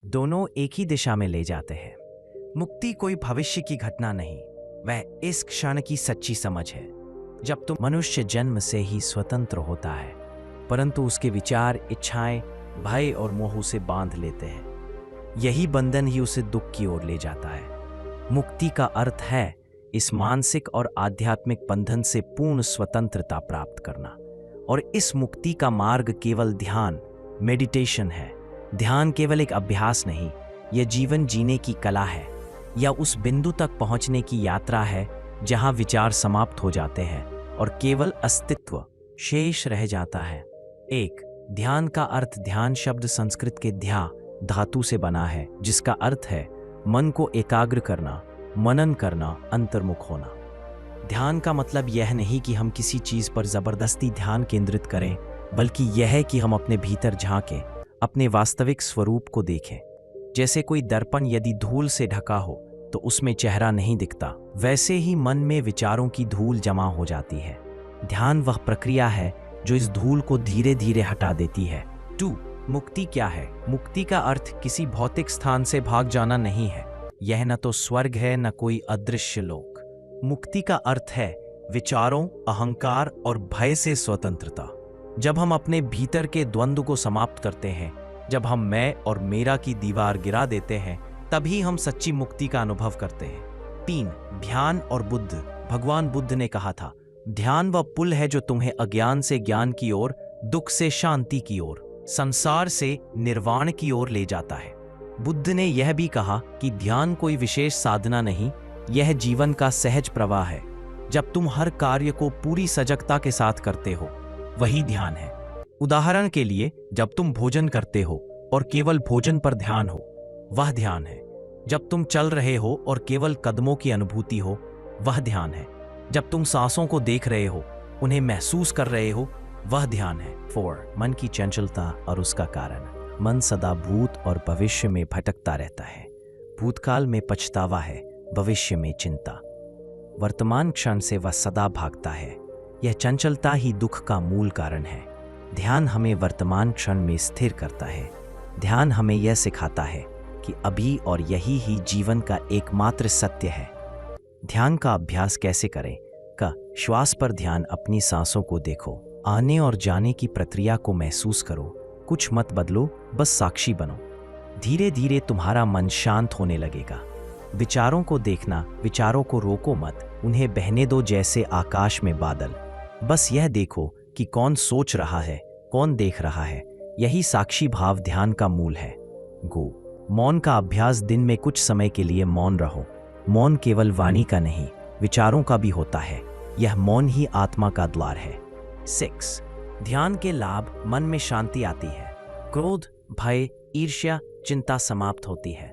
दोनों एक ही दिशा में ले जाते हैं। मुक्ति कोई भविष्य की घटना नहीं, वह इस क्षण की सच्ची समझ है जब तुम मनुष्य जन्म से ही स्वतंत्र होता है, परंतु उसके विचार, इच्छाएं, भय और मोह उसे बांध लेते हैं। यही बंधन ही उसे दुख की ओर ले जाता है। मुक्ति का अर्थ है इस मानसिक और आध्यात्मिक बंधन से पूर्ण स्वतंत्रता प्राप्त करना, और इस मुक्ति का मार्ग केवल ध्यान, मेडिटेशन है। ध्यान केवल एक अभ्यास नहीं, यह जीवन जीने की कला है, या उस बिंदु तक पहुंचने की यात्रा है जहां विचार समाप्त हो जाते हैं और केवल अस्तित्व शेष रह जाता है। एक, ध्यान का अर्थ। ध्यान शब्द संस्कृत के ध्या धातु से बना है, जिसका अर्थ है मन को एकाग्र करना, मनन करना, अंतर्मुख होना। ध्यान का मतलब यह नहीं कि हम किसी चीज पर जबरदस्ती ध्यान केंद्रित करें, बल्कि यह है कि हम अपने भीतर झांकें, अपने वास्तविक स्वरूप को देखें। जैसे कोई दर्पण यदि धूल से ढका हो तो उसमें चेहरा नहीं दिखता, वैसे ही मन में विचारों की धूल जमा हो जाती है। ध्यान वह प्रक्रिया है जो इस धूल को धीरे धीरे हटा देती है। 2, मुक्ति क्या है? मुक्ति का अर्थ किसी भौतिक स्थान से भाग जाना नहीं है। यह न तो स्वर्ग है, न कोई अदृश्य लोक। मुक्ति का अर्थ है विचारों, अहंकार और भय से स्वतंत्रता। जब हम अपने भीतर के द्वंद्व को समाप्त करते हैं, जब हम मैं और मेरा की दीवार गिरा देते हैं, तभी हम सच्ची मुक्ति का अनुभव करते हैं। 3, ध्यान और बुद्ध। भगवान बुद्ध ने कहा था, ध्यान वह पुल है जो तुम्हें अज्ञान से ज्ञान की ओर, दुख से शांति की ओर, संसार से निर्वाण की ओर ले जाता है। बुद्ध ने यह भी कहा कि ध्यान कोई विशेष साधना नहीं, यह जीवन का सहज प्रवाह है। जब तुम हर कार्य को पूरी सजगता के साथ करते हो, वही ध्यान है। उदाहरण के लिए, जब तुम भोजन करते हो और केवल भोजन पर ध्यान हो, वह ध्यान है। जब तुम चल रहे हो और केवल कदमों की अनुभूति हो, वह ध्यान है। जब तुम सांसों को देख रहे हो, उन्हें महसूस कर रहे हो, वह ध्यान है। 4, मन की चंचलता और उसका कारण। मन सदा भूत और भविष्य में भटकता रहता है। भूतकाल में पछतावा है, भविष्य में चिंता, वर्तमान क्षण से वह सदा भागता है। यह चंचलता ही दुख का मूल कारण है। ध्यान हमें वर्तमान क्षण में स्थिर करता है। ध्यान हमें यह सिखाता है कि अभी और यही ही जीवन का एकमात्र सत्य है। ध्यान का अभ्यास कैसे करें? श्वास पर ध्यान। अपनी सांसों को देखो, आने और जाने की प्रक्रिया को महसूस करो। कुछ मत बदलो, बस साक्षी बनो। धीरे धीरे तुम्हारा मन शांत होने लगेगा। विचारों को देखना, विचारों को रोको मत, उन्हें बहने दो जैसे आकाश में बादल। बस यह देखो कि कौन सोच रहा है, कौन देख रहा है। यही साक्षी भाव ध्यान का मूल है। मौन का अभ्यास। दिन में कुछ समय के लिए मौन रहो। मौन केवल वाणी का नहीं, विचारों का भी होता है। यह मौन ही आत्मा का द्वार है। 6, ध्यान के लाभ। मन में शांति आती है। क्रोध, भय, ईर्ष्या, चिंता समाप्त होती है।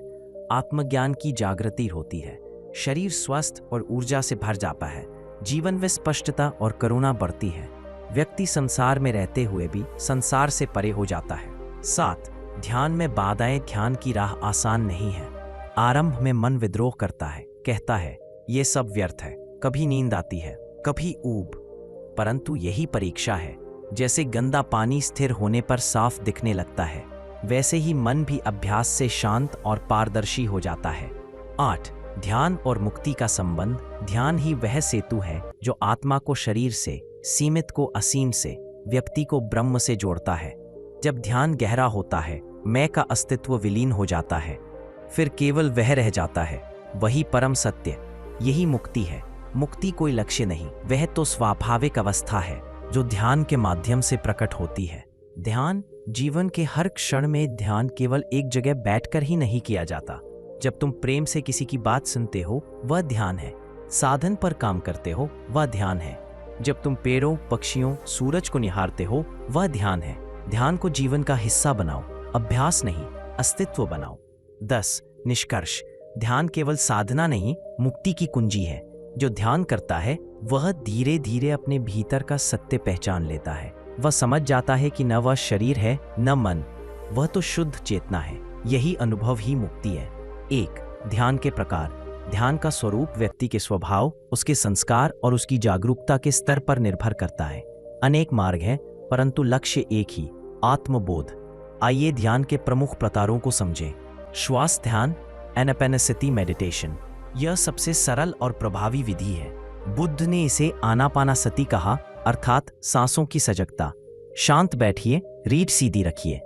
आत्मज्ञान की जागृति होती है। शरीर स्वस्थ और ऊर्जा से भर जाता है। जीवन में स्पष्टता और करुणा बढ़ती है। व्यक्ति संसार में रहते हुए भी संसार से परे हो जाता है। 7, ध्यान में बाधाएं। ध्यान की राह आसान नहीं है। आरंभ में मन विद्रोह करता है, कहता है ये सब व्यर्थ है। कभी नींद आती है, कभी ऊब, परंतु यही परीक्षा है। जैसे गंदा पानी स्थिर होने पर साफ दिखने लगता है, वैसे ही मन भी अभ्यास से शांत और पारदर्शी हो जाता है। 8, ध्यान और मुक्ति का संबंध। ध्यान ही वह सेतु है जो आत्मा को शरीर से, सीमित को असीम से, व्यक्ति को ब्रह्म से जोड़ता है। जब ध्यान गहरा होता है, मैं का अस्तित्व विलीन हो जाता है, फिर केवल वह रह जाता है, वही परम सत्य। यही मुक्ति है। मुक्ति कोई लक्ष्य नहीं, वह तो स्वाभाविक अवस्था है जो ध्यान के माध्यम से प्रकट होती है। ध्यान जीवन के हर क्षण में। ध्यान केवल एक जगह बैठकर ही नहीं किया जाता। जब तुम प्रेम से किसी की बात सुनते हो, वह ध्यान है। साधन पर काम करते हो, वह ध्यान है। जब तुम पेड़ों, पक्षियों, सूरज को निहारते हो, वह ध्यान है। ध्यान को जीवन का हिस्सा बनाओ, अभ्यास नहीं, अस्तित्व बनाओ। 10, निष्कर्ष। ध्यान केवल साधना नहीं, मुक्ति की कुंजी है। जो ध्यान करता है, वह धीरे धीरे अपने भीतर का सत्य पहचान लेता है। वह समझ जाता है कि न वह शरीर है, न मन, वह तो शुद्ध चेतना है। यही अनुभव ही मुक्ति है। 1, ध्यान के प्रकार। ध्यान का स्वरूप व्यक्ति के स्वभाव, उसके संस्कार और उसकी जागरूकता के स्तर पर निर्भर करता है। अनेक मार्ग हैं, परंतु लक्ष्य एक ही, आत्मबोध। आइए ध्यान के प्रमुख प्रकारों को समझें। श्वास ध्यान एनापेनसति मेडिटेशन, यह सबसे सरल और प्रभावी विधि है। बुद्ध ने इसे आनापानासति कहा, अर्थात सांसों की सजगता। शांत बैठिए, रीढ़ सीधी रखिए,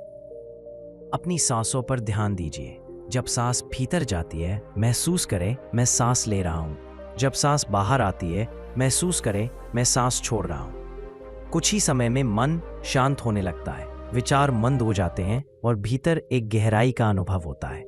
अपनी सांसों पर ध्यान दीजिए। जब सांस भीतर जाती है, महसूस करें मैं सांस ले रहा हूं। जब सांस बाहर आती है, महसूस करें मैं सांस छोड़ रहा हूं। कुछ ही समय में मन शांत होने लगता है, विचार मंद हो जाते हैं और भीतर एक गहराई का अनुभव होता है।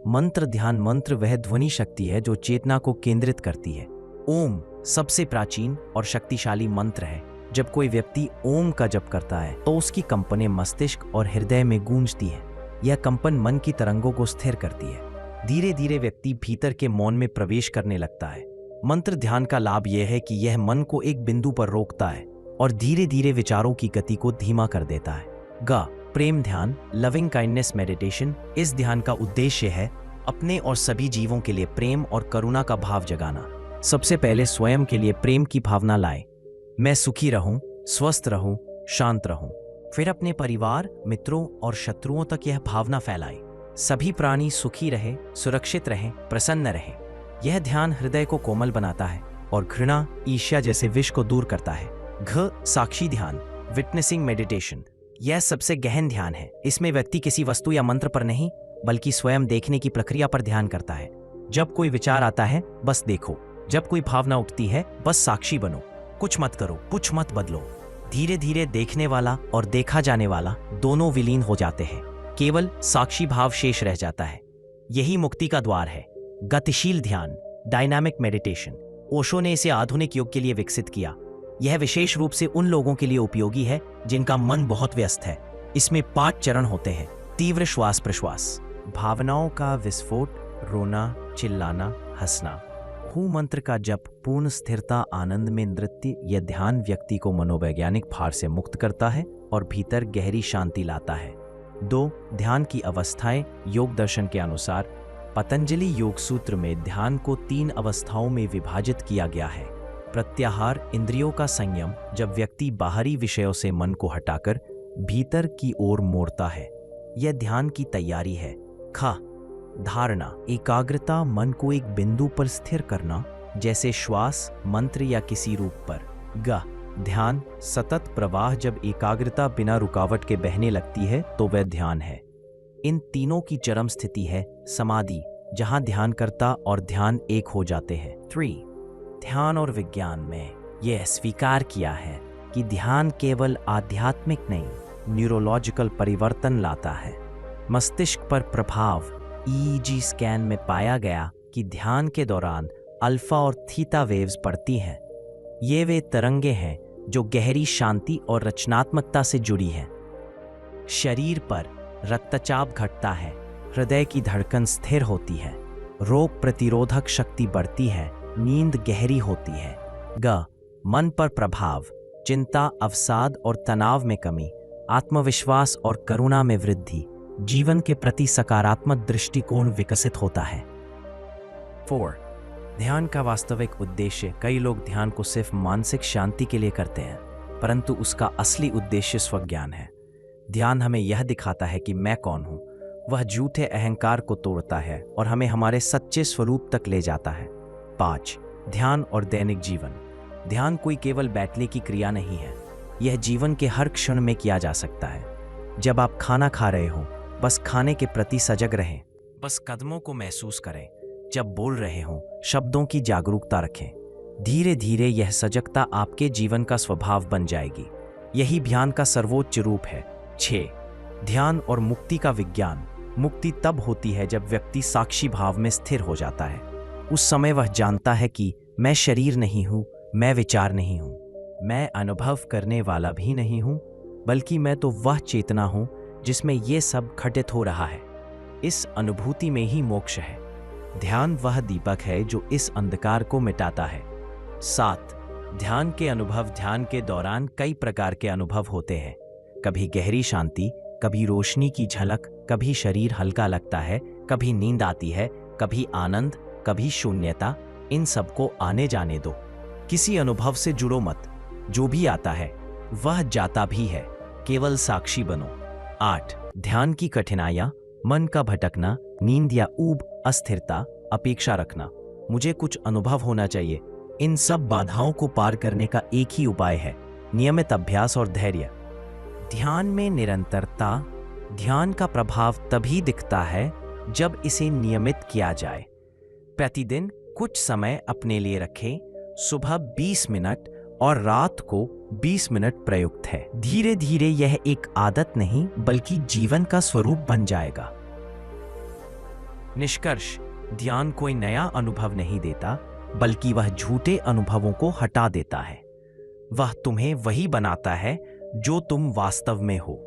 मंत्र ध्यान मंत्र वह ध्वनि शक्ति है जो चेतना को केंद्रित करती है। ओम सबसे प्राचीन और शक्तिशाली मंत्र है। जब कोई व्यक्ति ओम का जप करता है तो उसकी कंपनें मस्तिष्क और हृदय में गूंजती है। यह कंपन मन की तरंगों को स्थिर करती है। धीरे धीरे व्यक्ति भीतर के मौन में प्रवेश करने लगता है। मंत्र ध्यान का लाभ यह है कि यह मन को एक बिंदु पर रोकता है और धीरे धीरे विचारों की गति को धीमा कर देता है। प्रेम ध्यान लविंग काइंडनेस मेडिटेशन, इस ध्यान का उद्देश्य है अपने और सभी जीवों के लिए प्रेम और करुणा का भाव जगाना। सबसे पहले स्वयं के लिए प्रेम की भावना लाएं। मैं सुखी रहूं, स्वस्थ रहूं, शांत रहूं। फिर अपने परिवार, मित्रों और शत्रुओं तक यह भावना फैलाएं। सभी प्राणी सुखी रहे, सुरक्षित रहें, प्रसन्न रहें। यह ध्यान हृदय को कोमल बनाता है और घृणा, ईर्ष्या जैसे विष को दूर करता है। साक्षी ध्यान विटनेसिंग मेडिटेशन, यह सबसे गहन ध्यान है। इसमें व्यक्ति किसी वस्तु या मंत्र पर नहीं, बल्कि स्वयं देखने की प्रक्रिया पर ध्यान करता है। जब कोई विचार आता है, बस देखो। जब कोई भावना उठती है, बस साक्षी बनो। कुछ मत करो, कुछ मत बदलो। धीरे धीरे देखने वाला और देखा जाने वाला दोनों विलीन हो जाते हैं। केवल साक्षी भाव शेष रह जाता है। यही मुक्ति का द्वार है। गतिशील ध्यान डायनामिक मेडिटेशन, ओशो ने इसे आधुनिक युग के लिए विकसित किया। यह विशेष रूप से उन लोगों के लिए उपयोगी है जिनका मन बहुत व्यस्त है। इसमें 5 चरण होते हैं। तीव्र श्वास प्रश्वास, भावनाओं का विस्फोट, रोना, चिल्लाना, हंसना। मंत्र का जप, पूर्ण स्थिरता, आनंद में नृत्य। यह ध्यान व्यक्ति को मनोवैज्ञानिक भार से मुक्त करता है और भीतर गहरी शांति लाता है। 2 ध्यान की अवस्थाएं, योग दर्शन के अनुसार पतंजलि योग सूत्र में ध्यान को 3 अवस्थाओं में विभाजित किया गया है। प्रत्याहार, इंद्रियों का संयम, जब व्यक्ति बाहरी विषयों से मन को हटाकर भीतर की ओर मोड़ता है, यह ध्यान की तैयारी है। धारणा, एकाग्रता, मन को एक बिंदु पर स्थिर करना, जैसे श्वास, मंत्र या किसी रूप पर। ध्यान, सतत प्रवाह, जब एकाग्रता बिना रुकावट के बहने लगती है तो वह ध्यान है। इन तीनों की चरम स्थिति है समाधि, जहां ध्यानकर्ता और ध्यान एक हो जाते हैं। 3 ध्यान और विज्ञान में यह स्वीकार किया है कि ध्यान केवल आध्यात्मिक नहीं, न्यूरोलॉजिकल परिवर्तन लाता है। मस्तिष्क पर प्रभाव, EEG स्कैन में पाया गया कि ध्यान के दौरान अल्फा और थीटा वेव्स बढ़ती हैं। ये वे तरंगे हैं जो गहरी शांति और रचनात्मकता से जुड़ी हैं। शरीर पर रक्तचाप घटता है, हृदय की धड़कन स्थिर होती है, रोग प्रतिरोधक शक्ति बढ़ती है, नींद गहरी होती है। मन पर प्रभाव, चिंता, अवसाद और तनाव में कमी, आत्मविश्वास और करुणा में वृद्धि, जीवन के प्रति सकारात्मक दृष्टिकोण विकसित होता है। 4 ध्यान का वास्तविक उद्देश्य, कई लोग ध्यान को सिर्फ मानसिक शांति के लिए करते हैं, परंतु उसका असली उद्देश्य स्वज्ञान है। ध्यान हमें यह दिखाता है कि मैं कौन हूं। वह झूठे अहंकार को तोड़ता है और हमें हमारे सच्चे स्वरूप तक ले जाता है। 5 ध्यान और दैनिक जीवन, ध्यान कोई केवल बैठने की क्रिया नहीं है, यह जीवन के हर क्षण में किया जा सकता है। जब आप खाना खा रहे हो, बस खाने के प्रति सजग रहें, बस कदमों को महसूस करें। जब बोल रहे हो, शब्दों की जागरूकता रखें। धीरे धीरे यह सजगता आपके जीवन का स्वभाव बन जाएगी। यही ध्यान का सर्वोच्च रूप है। 6 ध्यान और मुक्ति का विज्ञान, मुक्ति तब होती है जब व्यक्ति साक्षी भाव में स्थिर हो जाता है। उस समय वह जानता है कि मैं शरीर नहीं हूं, मैं विचार नहीं हूं, मैं अनुभव करने वाला भी नहीं हूं, बल्कि मैं तो वह चेतना हूं जिसमें ये सब घटित हो रहा है। इस अनुभूति में ही मोक्ष है। ध्यान वह दीपक है जो इस अंधकार को मिटाता है। 7 ध्यान के अनुभव, ध्यान के दौरान कई प्रकार के अनुभव होते हैं। कभी गहरी शांति, कभी रोशनी की झलक, कभी शरीर हल्का लगता है, कभी नींद आती है, कभी आनंद, कभी शून्यता। इन सबको आने जाने दो, किसी अनुभव से जुड़ो मत। जो भी आता है वह जाता भी है, केवल साक्षी बनो। 8 ध्यान की कठिनाइयां, मन का भटकना, नींद या ऊब, अस्थिरता, अपेक्षा रखना, मुझे कुछ अनुभव होना चाहिए, इन सब बाधाओं को पार करने का एक ही उपाय है, नियमित अभ्यास और धैर्य। ध्यान में निरंतरता। ध्यान का प्रभाव तभी दिखता है जब इसे नियमित किया जाए। प्रतिदिन कुछ समय अपने लिए रखें, सुबह 20 मिनट और रात को 20 मिनट प्रयुक्त है। धीरे धीरे यह एक आदत नहीं बल्कि जीवन का स्वरूप बन जाएगा। निष्कर्ष, ध्यान कोई नया अनुभव नहीं देता, बल्कि वह झूठे अनुभवों को हटा देता है। वह तुम्हें वही बनाता है जो तुम वास्तव में हो।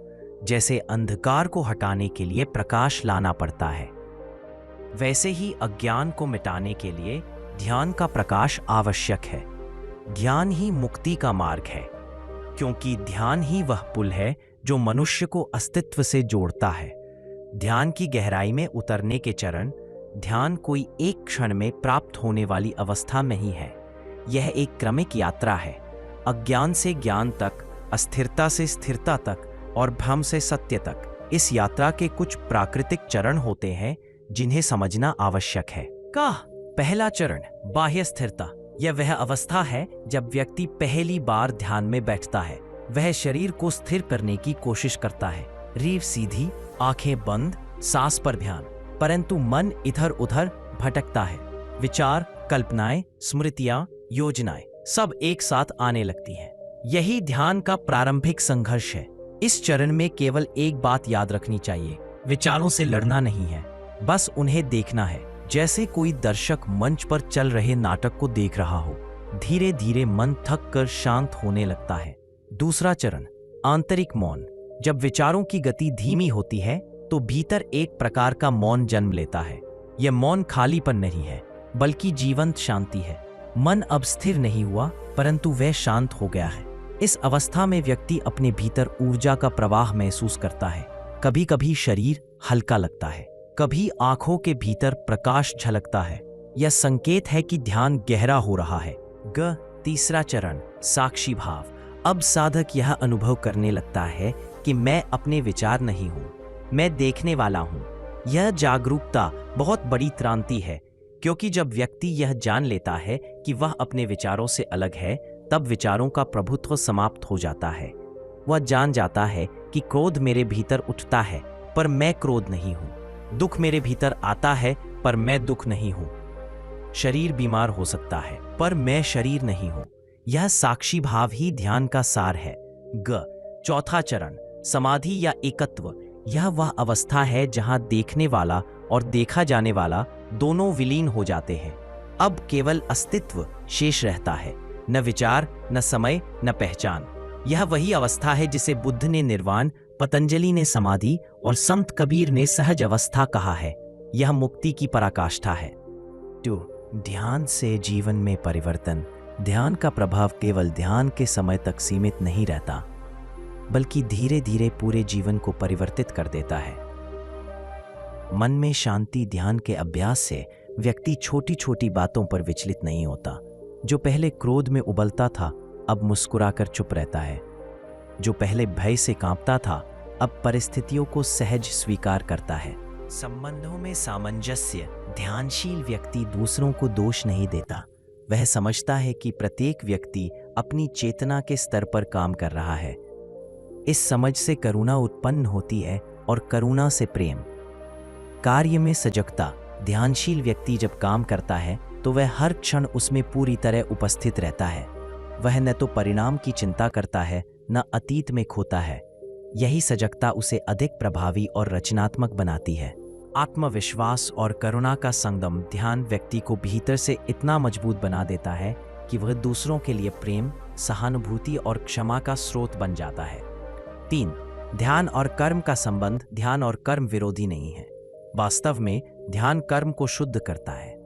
जैसे अंधकार को हटाने के लिए प्रकाश लाना पड़ता है, वैसे ही अज्ञान को मिटाने के लिए ध्यान का प्रकाश आवश्यक है। ध्यान ही मुक्ति का मार्ग है, क्योंकि ध्यान ही वह पुल है जो मनुष्य को अस्तित्व से जोड़ता है। ध्यान की गहराई में उतरने के चरण। ध्यान कोई एक क्षण में प्राप्त होने वाली अवस्था नहीं है, यह एक क्रमिक यात्रा है। अज्ञान से ज्ञान तक, अस्थिरता से स्थिरता तक और भ्रम से सत्य तक। इस यात्रा के कुछ प्राकृतिक चरण होते हैं जिन्हें समझना आवश्यक है। पहला चरण, बाह्य स्थिरता। यह वह अवस्था है जब व्यक्ति पहली बार ध्यान में बैठता है। वह शरीर को स्थिर करने की कोशिश करता है, रीढ़ सीधी, आंखें बंद, सांस पर ध्यान, परंतु मन इधर उधर भटकता है। विचार, कल्पनाएं, स्मृतियां, योजनाएं सब एक साथ आने लगती हैं। यही ध्यान का प्रारंभिक संघर्ष है। इस चरण में केवल एक बात याद रखनी चाहिए, विचारों से लड़ना नहीं है, बस उन्हें देखना है, जैसे कोई दर्शक मंच पर चल रहे नाटक को देख रहा हो। धीरे धीरे मन थक कर शांत होने लगता है। दूसरा चरण, आंतरिक मौन। जब विचारों की गति धीमी होती है तो भीतर एक प्रकार का मौन जन्म लेता है। यह मौन खालीपन नहीं है, बल्कि जीवंत शांति है। मन अब स्थिर नहीं हुआ, परंतु वह शांत हो गया है। इस अवस्था में व्यक्ति अपने भीतर ऊर्जा का प्रवाह महसूस करता है। कभी कभी शरीर हल्का लगता है, कभी आंखों के भीतर प्रकाश झलकता है। यह संकेत है कि ध्यान गहरा हो रहा है। तीसरा चरण, साक्षी भाव। अब साधक यह अनुभव करने लगता है कि मैं अपने विचार नहीं हूं, मैं देखने वाला हूं। यह जागरूकता बहुत बड़ी क्रांति है, क्योंकि जब व्यक्ति यह जान लेता है कि वह अपने विचारों से अलग है, तब विचारों का प्रभुत्व समाप्त हो जाता है। वह जान जाता है कि क्रोध मेरे भीतर उठता है, पर मैं क्रोध नहीं हूं। दुख मेरे भीतर आता है, पर मैं दुख नहीं हूं। शरीर बीमार हो सकता है, पर मैं शरीर नहीं हूं। यह साक्षी भाव ही ध्यान का सार है। चौथा चरण, समाधि या एकत्व। यह वह अवस्था है जहां देखने वाला और देखा जाने वाला दोनों विलीन हो जाते हैं। अब केवल अस्तित्व शेष रहता है, न विचार, न समय, न पहचान। यह वही अवस्था है जिसे बुद्ध ने निर्वाण, पतंजलि ने समाधि और संत कबीर ने सहज अवस्था कहा है। यह मुक्ति की पराकाष्ठा है। ध्यान से जीवन में परिवर्तन। ध्यान का प्रभाव केवल ध्यान के समय तक सीमित नहीं रहता, बल्कि धीरे धीरे पूरे जीवन को परिवर्तित कर देता है। मन में शांति। ध्यान के अभ्यास से व्यक्ति छोटी छोटी बातों पर विचलित नहीं होता। जो पहले क्रोध में उबलता था, अब मुस्कुराकर चुप रहता है। जो पहले भय से कांपता था, अब परिस्थितियों को सहज स्वीकार करता है। संबंधों में सामंजस्य। ध्यानशील व्यक्ति दूसरों को दोष नहीं देता। वह समझता है कि प्रत्येक व्यक्ति अपनी चेतना के स्तर पर काम कर रहा है। इस समझ से करुणा उत्पन्न होती है और करुणा से प्रेम। कार्य में सजगता। ध्यानशील व्यक्ति जब काम करता है तो वह हर क्षण उसमें पूरी तरह उपस्थित रहता है। वह न तो परिणाम की चिंता करता है, न अतीत में खोता है। यही सजगता उसे अधिक प्रभावी और रचनात्मक बनाती है। आत्मविश्वास और करुणा का संगम। ध्यान व्यक्ति को भीतर से इतना मजबूत बना देता है कि वह दूसरों के लिए प्रेम, सहानुभूति और क्षमा का स्रोत बन जाता है। 3. ध्यान और कर्म का संबंध। ध्यान और कर्म विरोधी नहीं है। वास्तव में ध्यान कर्म को शुद्ध करता है।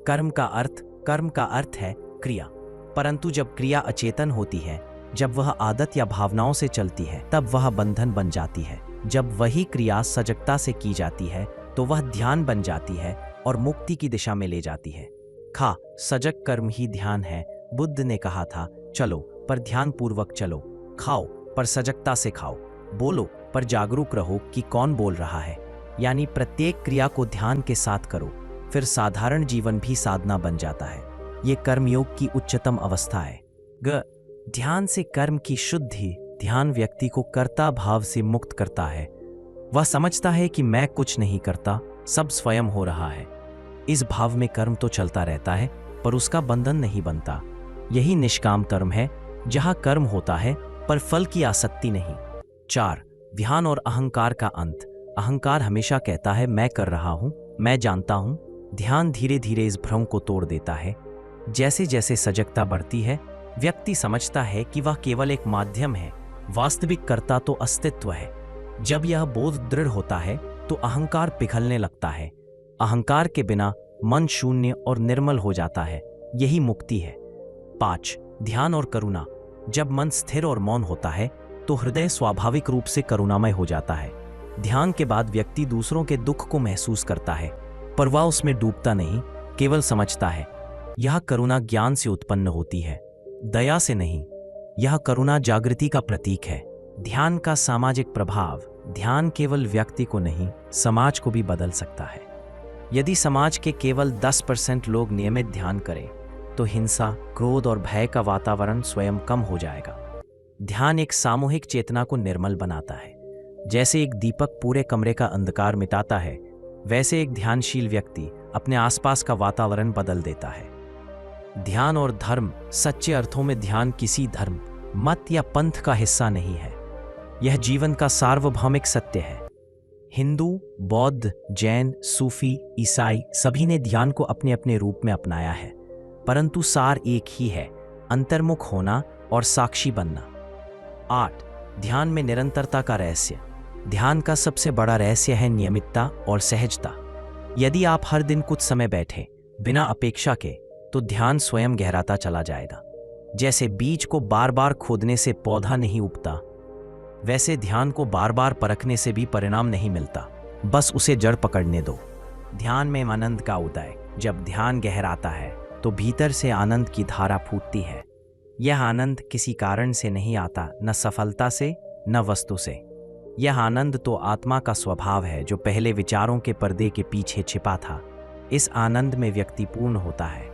कर्म का अर्थ है क्रिया, परंतु जब क्रिया अचेतन होती है, जब वह आदत या भावनाओं से चलती है, तब वह बंधन बन जाती है। जब वही क्रिया सजगता से की जाती है तो वह ध्यान बन जाती है और मुक्ति की दिशा में ले जाती है। सजग कर्म ही ध्यान है। बुद्ध ने कहा था, चलो पर ध्यान पूर्वक चलो, खाओ पर सजगता से खाओ, बोलो पर जागरूक रहो कि कौन बोल रहा है। यानी प्रत्येक क्रिया को ध्यान के साथ करो, फिर साधारण जीवन भी साधना बन जाता है। ये कर्मयोग की उच्चतम अवस्था है। ध्यान से कर्म की शुद्धि। ध्यान व्यक्ति को कर्ता भाव से मुक्त करता है। वह समझता है कि मैं कुछ नहीं करता, सब स्वयं हो रहा है। इस भाव में कर्म तो चलता रहता है, पर उसका बंधन नहीं बनता। यही निष्काम कर्म है, जहां कर्म होता है पर फल की आसक्ति नहीं। 4. ध्यान और अहंकार का अंत। अहंकार हमेशा कहता है मैं कर रहा हूं, मैं जानता हूं। ध्यान धीरे धीरे इस भ्रम को तोड़ देता है। जैसे जैसे सजगता बढ़ती है, व्यक्ति समझता है कि वह केवल एक माध्यम है, वास्तविक कर्ता तो अस्तित्व है। जब यह बोध दृढ़ होता है तो अहंकार पिघलने लगता है। अहंकार के बिना मन शून्य और निर्मल हो जाता है। यही मुक्ति है। 5. ध्यान और करुणा। जब मन स्थिर और मौन होता है तो हृदय स्वाभाविक रूप से करुणामय हो जाता है। ध्यान के बाद व्यक्ति दूसरों के दुख को महसूस करता है, पर वह उसमें डूबता नहीं, केवल समझता है। यह करुणा ज्ञान से उत्पन्न होती है, दया से नहीं। यह करुणा जागृति का प्रतीक है। ध्यान का सामाजिक प्रभाव। ध्यान केवल व्यक्ति को नहीं, समाज को भी बदल सकता है। यदि समाज के केवल 10% लोग नियमित ध्यान करें तो हिंसा, क्रोध और भय का वातावरण स्वयं कम हो जाएगा। ध्यान एक सामूहिक चेतना को निर्मल बनाता है। जैसे एक दीपक पूरे कमरे का अंधकार मिटाता है, वैसे एक ध्यानशील व्यक्ति अपने आसपास का वातावरण बदल देता है। ध्यान और धर्म। सच्चे अर्थों में ध्यान किसी धर्म, मत या पंथ का हिस्सा नहीं है। यह जीवन का सार्वभौमिक सत्य है। हिंदू, बौद्ध, जैन, सूफी, ईसाई सभी ने ध्यान को अपने अपने रूप में अपनाया है, परंतु सार एक ही है, अंतर्मुख होना और साक्षी बनना। 8. ध्यान में निरंतरता का रहस्य। ध्यान का सबसे बड़ा रहस्य है नियमितता और सहजता। यदि आप हर दिन कुछ समय बैठे बिना अपेक्षा के, तो ध्यान स्वयं गहराता चला जाएगा। जैसे बीज को बार बार खोदने से पौधा नहीं उगता, वैसे ध्यान को बार बार परखने से भी परिणाम नहीं मिलता, बस उसे जड़ पकड़ने दो। ध्यान में आनंद का उदय। जब ध्यान गहराता है तो भीतर से आनंद की धारा फूटती है। यह आनंद किसी कारण से नहीं आता, न सफलता से न वस्तु से। यह आनंद तो आत्मा का स्वभाव है, जो पहले विचारों के पर्दे के पीछे छिपा था। इस आनंद में व्यक्ति पूर्ण होता है।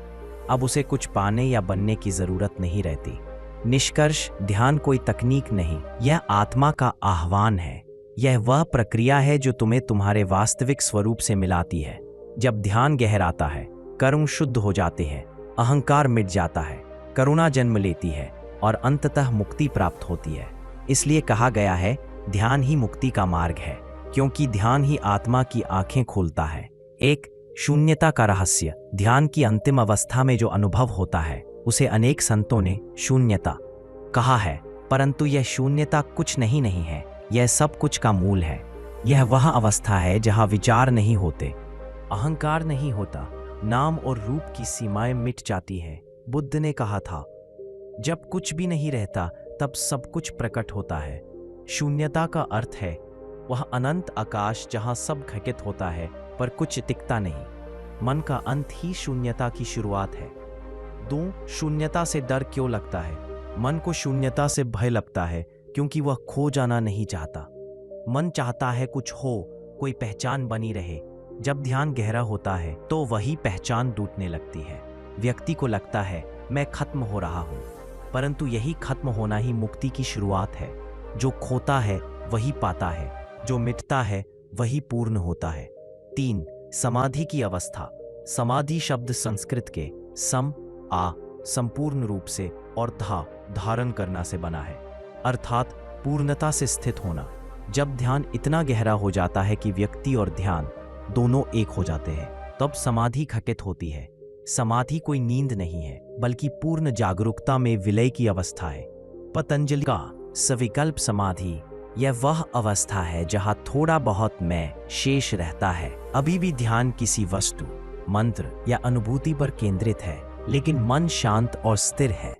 अब उसे कुछ पाने या बनने की जरूरत नहीं रहती। निष्कर्ष, ध्यान कोई तकनीक नहीं, यह आत्मा का आह्वान है। यह वह प्रक्रिया है जो तुम्हें तुम्हारे वास्तविक स्वरूप से मिलाती है। जब ध्यान गहराता है, कर्म शुद्ध हो जाते हैं, अहंकार मिट जाता है, करुणा जन्म लेती है और अंततः मुक्ति प्राप्त होती है। इसलिए कहा गया है, ध्यान ही मुक्ति का मार्ग है, क्योंकि ध्यान ही आत्मा की आंखें खोलता है। 1. शून्यता का रहस्य। ध्यान की अंतिम अवस्था में जो अनुभव होता है, उसे अनेक संतों ने शून्यता कहा है, परंतु यह शून्यता कुछ नहीं है, यह सब कुछ का मूल है। यह वह अवस्था है जहां विचार नहीं होते, अहंकार नहीं होता, नाम और रूप की सीमाएं मिट जाती हैं। बुद्ध ने कहा था, जब कुछ भी नहीं रहता तब सब कुछ प्रकट होता है। शून्यता का अर्थ है वह अनंत आकाश जहां सब घटित होता है पर कुछ टिकता नहीं। मन का अंत ही शून्यता की शुरुआत है। 2. शून्यता से डर क्यों लगता है? मन को शून्यता से भय लगता है क्योंकि वह खो जाना नहीं चाहता। मन चाहता है कुछ हो, कोई पहचान बनी रहे। जब ध्यान गहरा होता है तो वही पहचान टूटने लगती है। व्यक्ति को लगता है मैं खत्म हो रहा हूं, परंतु यही खत्म होना ही मुक्ति की शुरुआत है। जो खोता है वही पाता है, जो मिटता है वही पूर्ण होता है। 3. समाधि की अवस्था। समाधि शब्द संस्कृत के सम, आ, संपूर्ण रूप से और धा, धारण करना से बना है, अर्थात पूर्णता से स्थित होना। जब ध्यान इतना गहरा हो जाता है कि व्यक्ति और ध्यान दोनों एक हो जाते हैं, तब समाधि घटित होती है। समाधि कोई नींद नहीं है, बल्कि पूर्ण जागरूकता में विलय की अवस्था है। पतंजलि का सविकल्प समाधि यह वह अवस्था है जहां थोड़ा बहुत मैं शेष रहता है। अभी भी ध्यान किसी वस्तु, मंत्र या अनुभूति पर केंद्रित है, लेकिन मन शांत और स्थिर है।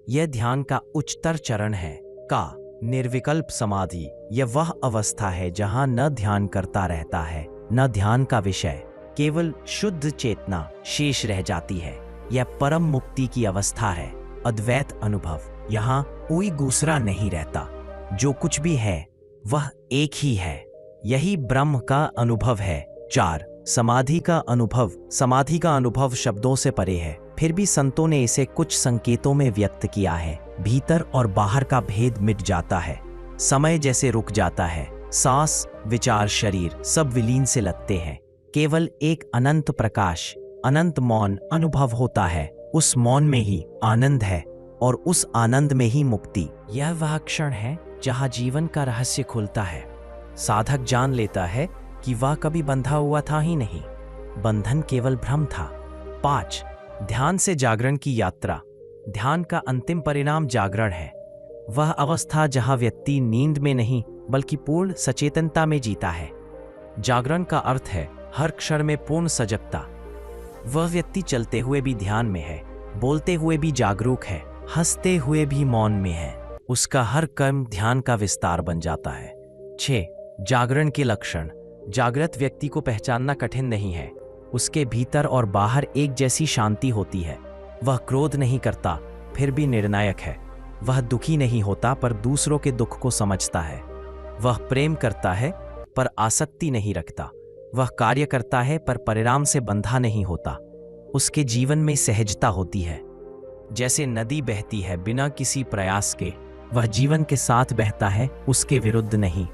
यह ध्यान का उच्चतर चरण है। का निर्विकल्प समाधि यह वह अवस्था है जहां न ध्यान करता रहता है, न ध्यान का विषय, केवल शुद्ध चेतना शेष रह जाती है। यह परम मुक्ति की अवस्था है, अद्वैत अनुभव। यहाँ कोई दूसरा नहीं रहता, जो कुछ भी है वह एक ही है। यही ब्रह्म का अनुभव है। 4. समाधि का अनुभव। समाधि का अनुभव शब्दों से परे है, फिर भी संतों ने इसे कुछ संकेतों में व्यक्त किया है। भीतर और बाहर का भेद मिट जाता है, समय जैसे रुक जाता है, सांस, विचार, शरीर सब विलीन से लगते हैं। केवल एक अनंत प्रकाश, अनंत मौन अनुभव होता है। उस मौन में ही आनंद है और उस आनंद में ही मुक्ति। यह वह क्षण है जहाँ जीवन का रहस्य खुलता है। साधक जान लेता है कि वह कभी बंधा हुआ था ही नहीं, बंधन केवल भ्रम था। 5. ध्यान से जागरण की यात्रा। ध्यान का अंतिम परिणाम जागरण है, वह अवस्था जहां व्यक्ति नींद में नहीं बल्कि पूर्ण सचेतनता में जीता है। जागरण का अर्थ है हर क्षण में पूर्ण सजगता। वह व्यक्ति चलते हुए भी ध्यान में है, बोलते हुए भी जागरूक है, हंसते हुए भी मौन में है। उसका हर कर्म ध्यान का विस्तार बन जाता है। 6. जागरण के लक्षण। जागृत व्यक्ति को पहचानना कठिन नहीं है। उसके भीतर और बाहर एक जैसी शांति होती है। वह क्रोध नहीं करता, फिर भी निर्णायक है। वह दुखी नहीं होता पर दूसरों के दुख को समझता है। वह प्रेम करता है पर आसक्ति नहीं रखता। वह कार्य करता है पर परिणाम से बंधा नहीं होता। उसके जीवन में सहजता होती है, जैसे नदी बहती है बिना किसी प्रयास के। वह जीवन के साथ बहता है, उसके विरुद्ध नहीं।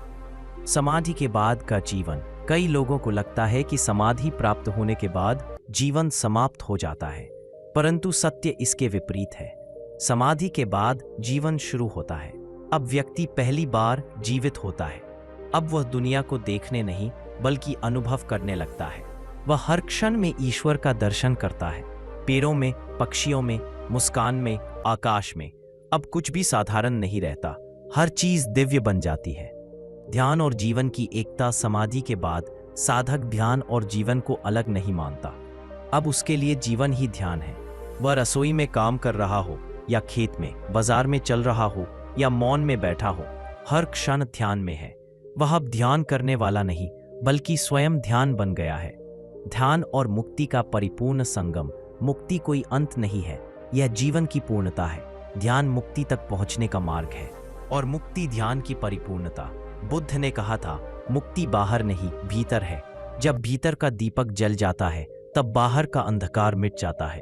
समाधि के बाद का जीवन। कई लोगों को लगता है कि समाधि प्राप्त होने के बाद जीवन समाप्त हो जाता है, परंतु सत्य इसके विपरीत है। समाधि के बाद जीवन शुरू होता है। अब व्यक्ति पहली बार जीवित होता है। अब वह दुनिया को देखने नहीं बल्कि अनुभव करने लगता है। वह हर क्षण में ईश्वर का दर्शन करता है, पेड़ों में, पक्षियों में, मुस्कान में, आकाश में। अब कुछ भी साधारण नहीं रहता, हर चीज दिव्य बन जाती है। ध्यान और जीवन की एकता। समाधि के बाद साधक ध्यान और जीवन को अलग नहीं मानता। अब उसके लिए जीवन ही ध्यान है। वह रसोई में काम कर रहा हो या खेत में, बाजार में चल रहा हो या मौन में बैठा हो, हर क्षण ध्यान में है। वह अब ध्यान करने वाला नहीं बल्कि स्वयं ध्यान बन गया है। ध्यान और मुक्ति का परिपूर्ण संगम। मुक्ति कोई अंत नहीं है, यह जीवन की पूर्णता है। ध्यान मुक्ति तक पहुंचने का मार्ग है और मुक्ति ध्यान की परिपूर्णता। बुद्ध ने कहा था, मुक्ति बाहर नहीं भीतर है। जब भीतर का दीपक जल जाता है तब बाहर का अंधकार मिट जाता है।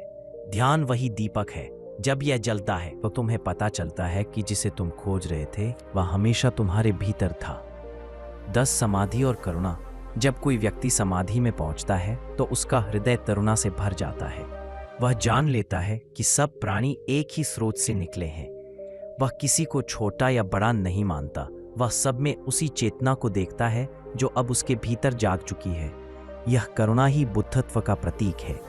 ध्यान वही दीपक है, जब यह जलता है तो तुम्हें पता चलता है कि जिसे तुम खोज रहे थे वह हमेशा तुम्हारे भीतर था। 10. समाधि और करुणा। जब कोई व्यक्ति समाधि में पहुंचता है तो उसका हृदय करुणा से भर जाता है। वह जान लेता है कि सब प्राणी एक ही स्रोत से निकले हैं। वह किसी को छोटा या बड़ा नहीं मानता, वह सब में उसी चेतना को देखता है जो अब उसके भीतर जाग चुकी है। यह करुणा ही बुद्धत्व का प्रतीक है।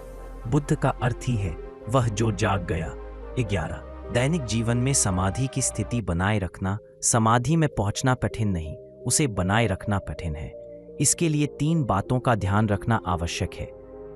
बुद्ध का अर्थ ही है वह जो जाग गया। 11. दैनिक जीवन में समाधि की स्थिति बनाए रखना। समाधि में पहुंचना कठिन नहीं, उसे बनाए रखना कठिन है। इसके लिए 3 बातों का ध्यान रखना आवश्यक है।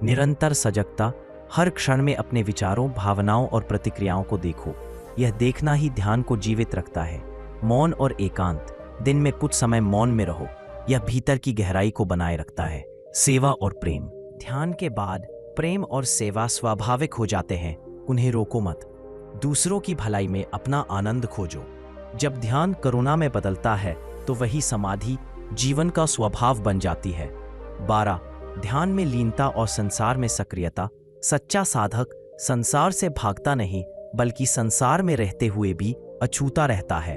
निरंतर सजगता। हर क्षण में अपने विचारों, भावनाओं और प्रतिक्रियाओं को देखो। यह देखना ही ध्यान को जीवित रखता है। मौन और एकांत। दिन में कुछ समय मौन में रहो, यह भीतर की गहराई को बनाए रखता है। सेवा और प्रेम। ध्यान के बाद प्रेम और सेवा स्वाभाविक हो जाते हैं, उन्हें रोको मत। दूसरों की भलाई में अपना आनंद खोजो। जब ध्यान करुणा में बदलता है तो वही समाधि जीवन का स्वभाव बन जाती है। 12. ध्यान में लीनता और संसार में सक्रियता। सच्चा साधक संसार से भागता नहीं बल्कि संसार में रहते हुए भी अछूता रहता है।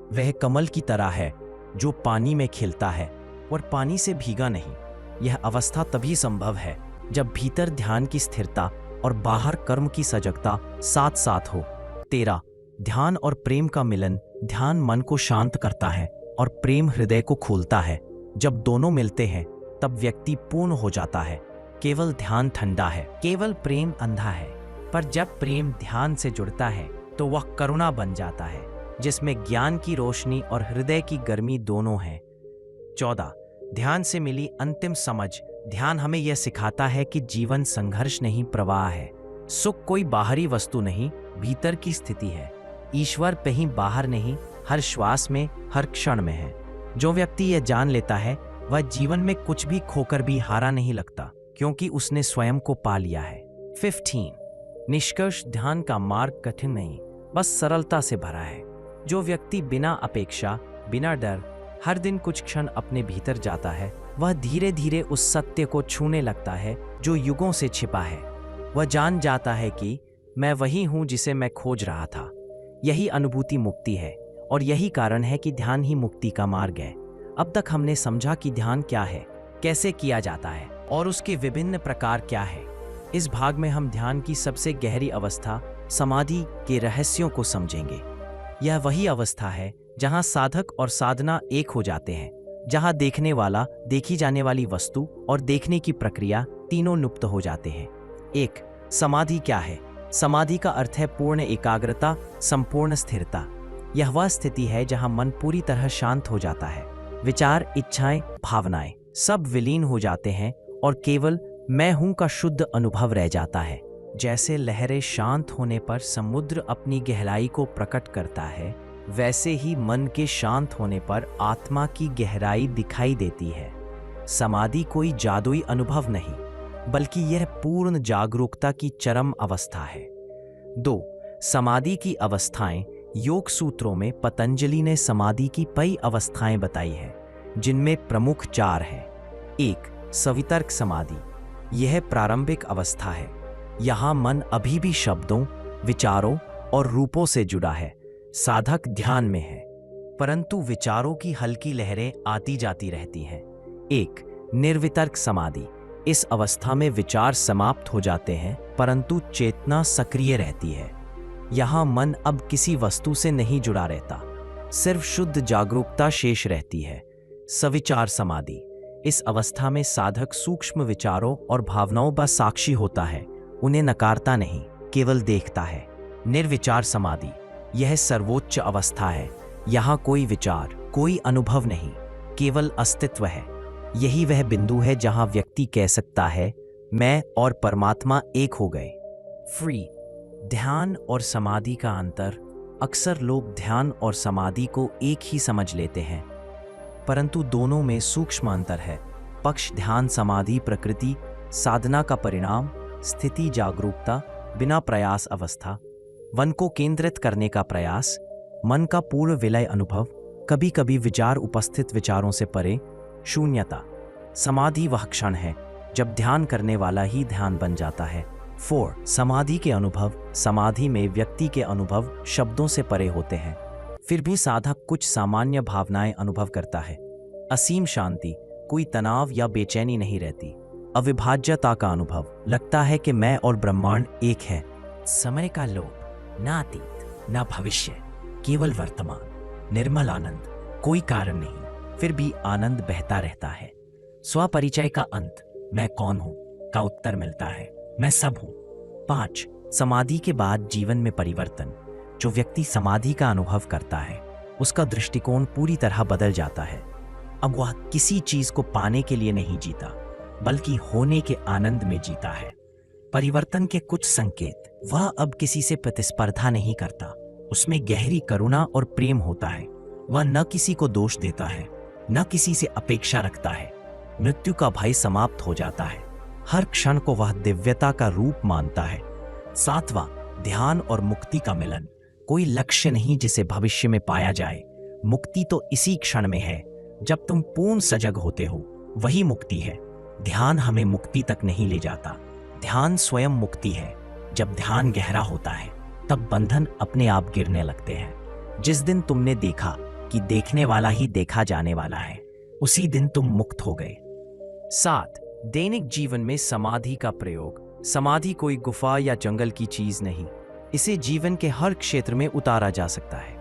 वह कमल की तरह है जो पानी में खिलता है और पानी से भीगा नहीं। यह अवस्था तभी संभव है जब भीतर ध्यान की स्थिरता और बाहर कर्म की सजगता साथ साथ हो। 13. ध्यान और प्रेम का मिलन। ध्यान मन को शांत करता है और प्रेम हृदय को खोलता है। जब दोनों मिलते हैं तब व्यक्ति पूर्ण हो जाता है। केवल ध्यान ठंडा है, केवल प्रेम अंधा है, पर जब प्रेम ध्यान से जुड़ता है तो वह करुणा बन जाता है, जिसमें ज्ञान की रोशनी और हृदय की गर्मी दोनों हैं। 14. ध्यान से मिली अंतिम समझ। ध्यान हमें यह सिखाता है कि जीवन संघर्ष नहीं, प्रवाह है। सुख कोई बाहरी वस्तु नहीं, भीतर की स्थिति है। ईश्वर कहीं बाहर नहीं, हर श्वास में, हर क्षण में है। जो व्यक्ति यह जान लेता है वह जीवन में कुछ भी खोकर भी हारा नहीं लगता, क्योंकि उसने स्वयं को पा लिया है। 15. निष्कर्ष। ध्यान का मार्ग कठिन नहीं, बस सरलता से भरा है। जो व्यक्ति बिना अपेक्षा, बिना डर, हर दिन कुछ क्षण अपने भीतर जाता है, वह धीरे धीरे उस सत्य को छूने लगता है जो युगों से छिपा है। वह जान जाता है कि मैं वही हूं जिसे मैं खोज रहा था। यही अनुभूति मुक्ति है और यही कारण है कि ध्यान ही मुक्ति का मार्ग है। अब तक हमने समझा कि ध्यान क्या है, कैसे किया जाता है और उसके विभिन्न प्रकार क्या है। इस भाग में हम ध्यान की सबसे गहरी अवस्था समाधि के रहस्यों को समझेंगे। यह वही अवस्था है जहां साधक और साधना एक हो जाते हैं, जहां देखने वाला, देखी जाने वाली वस्तु और देखने की प्रक्रिया तीनों लुप्त हो जाते हैं। एक, समाधि क्या है? समाधि का अर्थ है पूर्ण एकाग्रता, संपूर्ण स्थिरता। यह वह स्थिति है जहां मन पूरी तरह शांत हो जाता है। विचार, इच्छाएं, भावनाएं सब विलीन हो जाते हैं और केवल मैं हूं का शुद्ध अनुभव रह जाता है। जैसे लहरें शांत होने पर समुद्र अपनी गहराई को प्रकट करता है, वैसे ही मन के शांत होने पर आत्मा की गहराई दिखाई देती है। समाधि कोई जादुई अनुभव नहीं, बल्कि यह पूर्ण जागरूकता की चरम अवस्था है। 2. समाधि की अवस्थाएं। योग सूत्रों में पतंजलि ने समाधि की कई अवस्थाएं बताई हैं, जिनमें प्रमुख 4 हैं। 1. सवितर्क समाधि। यह प्रारंभिक अवस्था है। यहाँ मन अभी भी शब्दों, विचारों और रूपों से जुड़ा है। साधक ध्यान में है, परंतु विचारों की हल्की लहरें आती जाती रहती हैं। 1. निर्वितर्क समाधि। इस अवस्था में विचार समाप्त हो जाते हैं, परंतु चेतना सक्रिय रहती है। यहाँ मन अब किसी वस्तु से नहीं जुड़ा रहता, सिर्फ शुद्ध जागरूकता शेष रहती है। सविचार समाधि। इस अवस्था में साधक सूक्ष्म विचारों और भावनाओं का साक्षी होता है, उन्हें नकारता नहीं, केवल देखता है। निर्विचार समाधि। यह सर्वोच्च अवस्था है। यहाँ कोई विचार, कोई अनुभव नहीं, केवल अस्तित्व है। यही वह बिंदु है जहां व्यक्ति कह सकता है, मैं और परमात्मा एक हो गए। फ्री। ध्यान और समाधि का अंतर। अक्सर लोग ध्यान और समाधि को एक ही समझ लेते हैं, परंतु दोनों में सूक्ष्म अंतर है। पक्ष ध्यान समाधि प्रकृति, साधना का परिणाम, स्थिति जागरूकता, बिना प्रयास अवस्था, मन को केंद्रित करने का प्रयास, मन का पूर्ण विलय अनुभव, कभी कभी विचार उपस्थित विचारों से परे, शून्यता। समाधि वह क्षण है जब ध्यान करने वाला ही ध्यान बन जाता है। 4. समाधि के अनुभव। समाधि में व्यक्ति के अनुभव शब्दों से परे होते हैं, फिर भी साधक कुछ सामान्य भावनाएं अनुभव करता है। असीम शांति, कोई तनाव या बेचैनी नहीं रहती। अविभाज्यता का अनुभव, लगता है कि मैं और ब्रह्मांड एक है। समय का लोभ, ना अतीत ना भविष्य, केवल वर्तमान। निर्मल आनंद, कोई कारण नहीं, फिर भी आनंद बहता रहता है। स्वपरिचय का अंत, मैं कौन हूं का उत्तर मिलता है, मैं सब हूं। 5. समाधि के बाद जीवन में परिवर्तन। जो व्यक्ति समाधि का अनुभव करता है, उसका दृष्टिकोण पूरी तरह बदल जाता है। अब वह किसी चीज को पाने के लिए नहीं जीता, बल्कि होने के आनंद में जीता है। परिवर्तन के कुछ संकेत। वह अब किसी से प्रतिस्पर्धा नहीं करता, उसमें गहरी करुणा और प्रेम होता है। वह न किसी को दोष देता है, न किसी से अपेक्षा रखता है। मृत्यु का भय समाप्त हो जाता है। हर क्षण को वह दिव्यता का रूप मानता है। 7वां, ध्यान और मुक्ति का मिलन। कोई लक्ष्य नहीं जिसे भविष्य में पाया जाए। मुक्ति तो इसी क्षण में है, जब तुम पूर्ण सजग होते हो, वही मुक्ति है। ध्यान हमें मुक्ति तक नहीं ले जाता, ध्यान स्वयं मुक्ति है। जब ध्यान गहरा होता है, तब बंधन अपने आप गिरने लगते हैं। जिस दिन तुमने देखा कि देखने वाला ही देखा जाने वाला है, उसी दिन तुम मुक्त हो गए। 7. दैनिक जीवन में समाधि का प्रयोग। समाधि कोई गुफा या जंगल की चीज नहीं, इसे जीवन के हर क्षेत्र में उतारा जा सकता है।